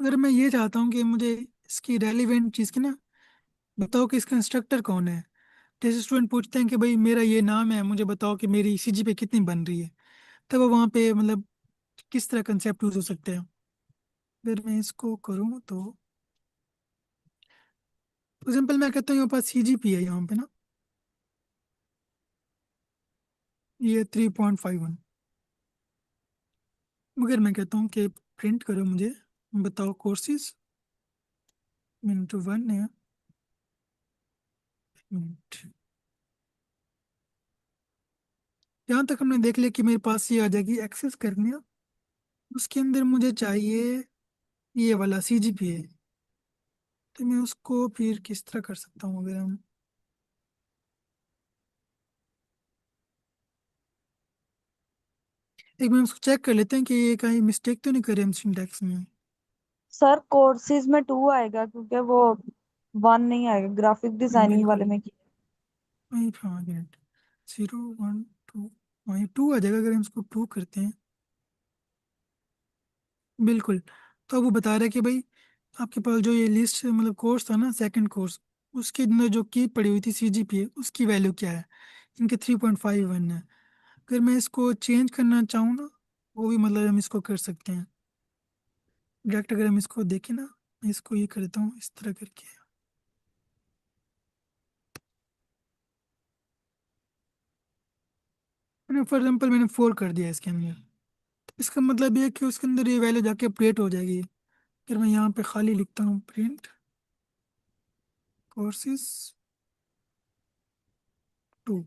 अगर मैं ये चाहता हूँ कि मुझे इसकी रेलिवेंट चीज़ की ना बताओ कि इसका इंस्ट्रक्टर कौन है। जैसे स्टूडेंट पूछते हैं कि भाई मेरा ये नाम है, मुझे बताओ कि मेरी सीजीपीए कितनी बन रही है, तब वो वहाँ पे मतलब किस तरह कंसेप्ट यूज हो सकते हैं। अगर मैं इसको करूँ तो फॉर एग्जाम्पल मैं कहता हूँ यहाँ पास सीजीपीए है यहाँ पे ना, ये 3.51। मगर मैं कहता हूँ कि प्रिंट करो मुझे, बताओ कोर्सेज मिनट 1 है, मिनट। यहाँ तक हमने देख लिया कि मेरे पास ये आ जाएगी एक्सेस करने। उसके अंदर मुझे चाहिए ये वाला सीजीपीए। तो मैं उसको फिर किस तरह कर सकता हूँ, अगर हम एक मिनट उसको चेक कर लेते हैं कि ये कहीं मिस्टेक तो नहीं करे हम सिंटैक्स में। सर कोर्सेज में 2 आएगा क्योंकि वो 1 नहीं आएगा, ग्राफिक डिजाइनिंग वाले बिल्कुल, में किया। वहीं 5 मिनट 0 1 2, वहीं 2 आ जाएगा अगर हम इसको 2 करते हैं। बिल्कुल। तो अब वो बता रहा है कि भाई आपके पास जो ये लिस्ट मतलब कोर्स था ना, सेकंड कोर्स, उसके अंदर जो की पड़ी हुई थी सीजीपीए, उसकी वैल्यू क्या है। इनके 3.51 है। अगर मैं इसको चेंज करना चाहूँ ना, वो भी मतलब हम इसको कर सकते हैं डायरेक्ट। अगर हम इसको देखें ना, मैं इसको ये करता हूँ इस तरह करके। मैंने फॉर एग्जाम्पल मैंने 4 कर दिया इसके अंदर। इसका मतलब ये है कि उसके अंदर ये वैल्यू जाके अपडेट हो जाएगी। फिर मैं यहाँ पे खाली लिखता हूँ प्रिंट कोर्सेज 2,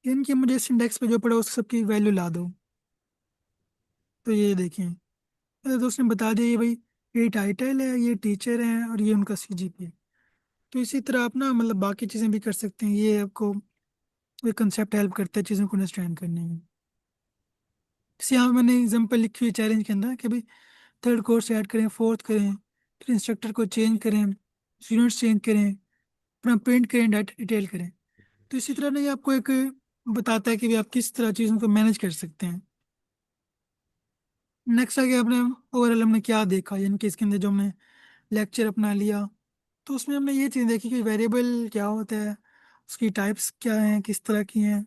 यानी कि मुझे इस इंडेक्स पे जो पड़ा उस सबकी वैल्यू ला दो। तो ये देखें, तो उसने बता दिया ये भाई ये टाइटल है, ये टीचर है, और ये उनका सीजीपीए। तो इसी तरह आप ना मतलब बाकी चीज़ें भी कर सकते हैं, ये आपको ये कंसेप्ट हेल्प करता है चीज़ों को अंडरस्टैंड करने में। जैसे यहाँ मैंने एग्जांपल लिखी हुई चैलेंज के अंदर कि भाई थर्ड कोर्स ऐड करें, फोर्थ करें, फिर इंस्ट्रक्टर को चेंज करें, यूनिट्स चेंज करें, अपना प्रिंट करें, डाटा डिटेल करें। तो इसी तरह ना ये आपको एक बताता है कि भी आप किस तरह चीज़ों को मैनेज कर सकते हैं। नेक्स्ट आगे आपने ओवरऑल हमने क्या देखा, यानी कि इसके अंदर जो हमने लेक्चर अपना लिया, तो उसमें हमने ये चीज़ देखी कि वेरिएबल क्या होता है, उसकी टाइप्स क्या हैं, किस तरह की हैं,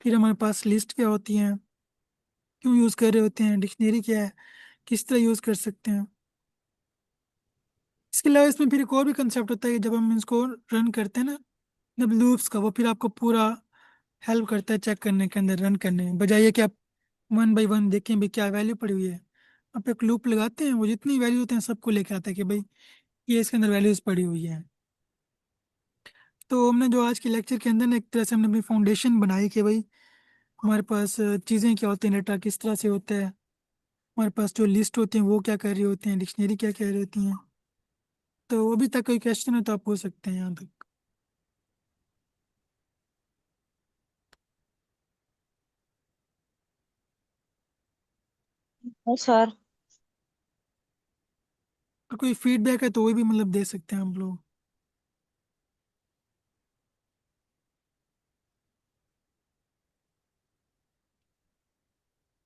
फिर हमारे पास लिस्ट क्या होती हैं, क्यों यूज़ कर रहे होते हैं, डिक्शनरी क्या है, किस तरह यूज़ कर सकते हैं। इसके अलावा इसमें फिर एक और भी कंसेप्ट होता है कि जब हम इसको रन करते हैं ना, जब लूप्स का, वो फिर आपको पूरा हेल्प करता है चेक करने के अंदर, रन करने में, बजाय कि आप 1 बाई 1 देखें भी क्या वैल्यू पड़ी हुई है। आप एक लूप लगाते हैं, वो जितनी वैल्यू होते हैं सबको लेके आता है कि भाई ये इसके अंदर वैल्यूज पड़ी हुई है। तो हमने जो आज के लेक्चर के अंदर ना एक तरह से हमने अपनी फाउंडेशन बनाई कि भाई हमारे पास चीज़ें क्या होती हैं, डाटा किस तरह से होता है, हमारे पास जो लिस्ट होती हैं वो क्या कर रही होती हैं, डिक्शनरी क्या कह रही होती हैं। तो अभी तक कोई क्वेश्चन है तो आप पूछ सकते हैं यहाँ तक। हाँ सर। और कोई फीडबैक है तो वो भी मतलब दे सकते हैं हम लोग।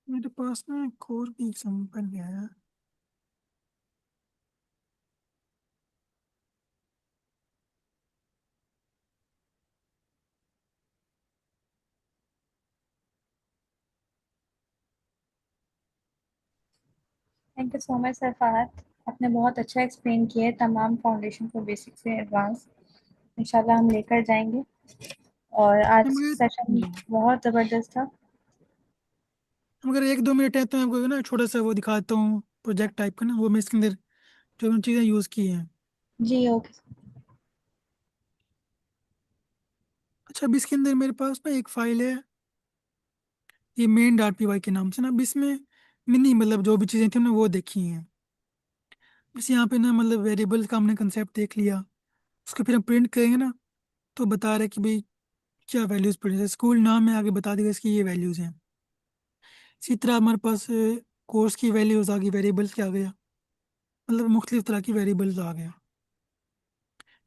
मेरे पास ना एक और भी एग्जाम्पल है। Thank you so much sir Fahad, आपने बहुत अच्छा एक्सप्लेन किया है तमाम फाउंडेशन को बेसिक से एडवांस। इंशाल्लाह हम लेकर जाएंगे। और आज मगर सेशन बहुत ज़बरदस्त था। मगर 1-2 मिनट है तो मैं आपको ना छोटा सा वो दिखाता हूँ, प्रोजेक्ट टाइप का ना, वो मैं इसके अंदर जो मैंने चीज़ें यूज़ की हैं। जी ओके। अच्छा, अब इसके अंदर मेरे पास ना एक फाइल है, ये main.py के नाम से ना। अब इसमें मिनी मतलब जो भी चीज़ें थी हमने वो देखी हैं। बस यहाँ पे ना मतलब वेरिएबल का हमने कंसेप्ट देख लिया, उसको फिर हम प्रिंट करेंगे ना तो बता रहा है कि भाई क्या वैल्यूज़ प्रिंट है। स्कूल नाम है, आगे बता देगा इसकी ये वैल्यूज़ हैं। इसी तरह हमारे पास कोर्स की वैल्यूज़ आ गई, वेरिएबल्स क्या आ गया, मतलब मुख्तलिफ तरह की वेरिएबल्स आ गया।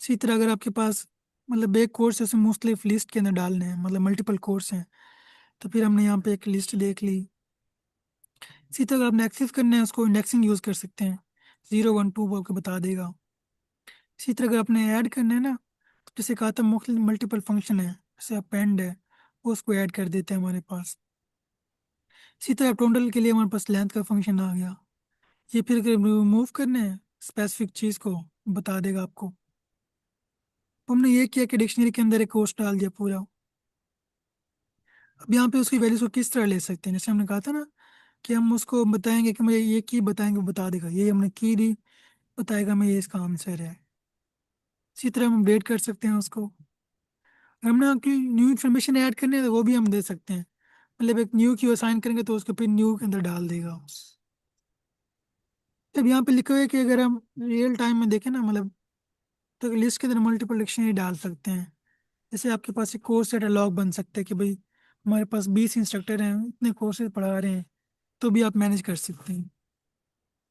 इसी तरह अगर आपके पास मतलब एक कोर्स है, उसमें मुख्तलिफ लिस्ट के अंदर डालने हैं, मतलब मल्टीपल कोर्स हैं, तो फिर हमने यहाँ पे एक लिस्ट देख ली। इसी तरह अगर आपने एक्सेस करना है उसको इंडेक्सिंग यूज़ कर सकते हैं, 0 1 2 वो आपको बता देगा। इसी तरह अगर आपने ऐड करना है ना, तो जैसे कहा था मुख्तलिफ मल्टीपल फंक्शन है, जैसे अपेंड है, वो उसको ऐड कर देते हैं हमारे पास। इसी तरह टोटल के लिए हमारे पास लेंथ का फंक्शन आ गया। ये फिर अगर रिमूव करना है स्पेसिफिक चीज़ को बता देगा आपको। तो हमने ये किया कि डिक्शनरी के अंदर एक कोर्स डाल दिया पूरा। अब यहाँ पे उसकी वैल्यूज को किस तरह ले सकते हैं, जैसे हमने कहा था ना कि हम उसको बताएंगे कि मुझे ये की बताएंगे, वो बता देगा, ये हमने की दी, बताएगा मैं ये इसका आंसर है। इसी तरह हम अपडेट कर सकते हैं उसको। अगर हमने आपकी न्यू इन्फॉर्मेशन ऐड करनी है तो वो भी हम दे सकते हैं, मतलब एक न्यू की असाइन करेंगे तो उसको फिर न्यू के अंदर डाल देगा। अब यहाँ पे लिखा हुआ है कि अगर हम रियल टाइम में देखें ना, मतलब तो लिस्ट के अंदर मल्टीपल डिक्शनरी डाल सकते हैं। जैसे आपके पास एक कोर्स कैटलॉग बन सकता है कि भाई हमारे पास 20 इंस्ट्रक्टर हैं, इतने कोर्सेज पढ़ा रहे हैं, तो भी आप मैनेज कर सकते हैं।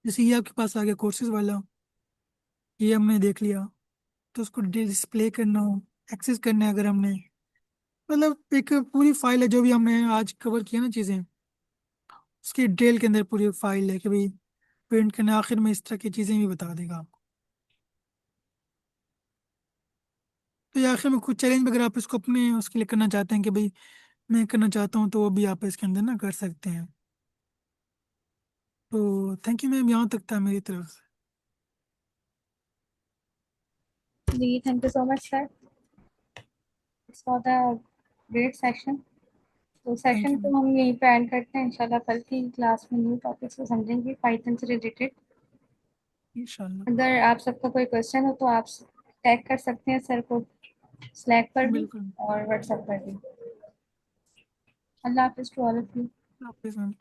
जैसे ये आपके पास आ गया कोर्सेज वाला, ये हमने देख लिया, तो उसको डिस्प्ले करना हो, एक्सेस करना है अगर हमने, मतलब एक पूरी फाइल है जो भी हमने आज कवर किया ना चीज़ें, उसकी डिटेल के अंदर पूरी फाइल है कि भाई प्रिंट करना, आखिर में इस तरह की चीज़ें भी बता देगा आपको। तो ये आखिर में कुछ चैलेंज अगर आप इसको अपने उसके लिए करना चाहते हैं कि भाई मैं करना चाहता हूँ, तो वो भी आप इसके अंदर ना कर सकते हैं। तो थैंक यू मैम, यहाँ तक था मेरी तरफ से। जी thank you so much sir, it's for the great session. तो थैंक सेशन यू मैम। को हम यहीं पे एंड करते हैं। इंशाल्लाह कल की क्लास में न्यू टॉपिक्स को समझेंगे पाइथन से रिलेटेड। इंशाल्लाह। अगर आप सबका कोई क्वेश्चन हो तो आप टैग कर सकते हैं सर को, स्लैक पर भी बिल्कुल। और व्हाट्सएप पर भी। अल्लाह हाफिज़ टू ऑल ऑफ यू। हाफिज़ मैम।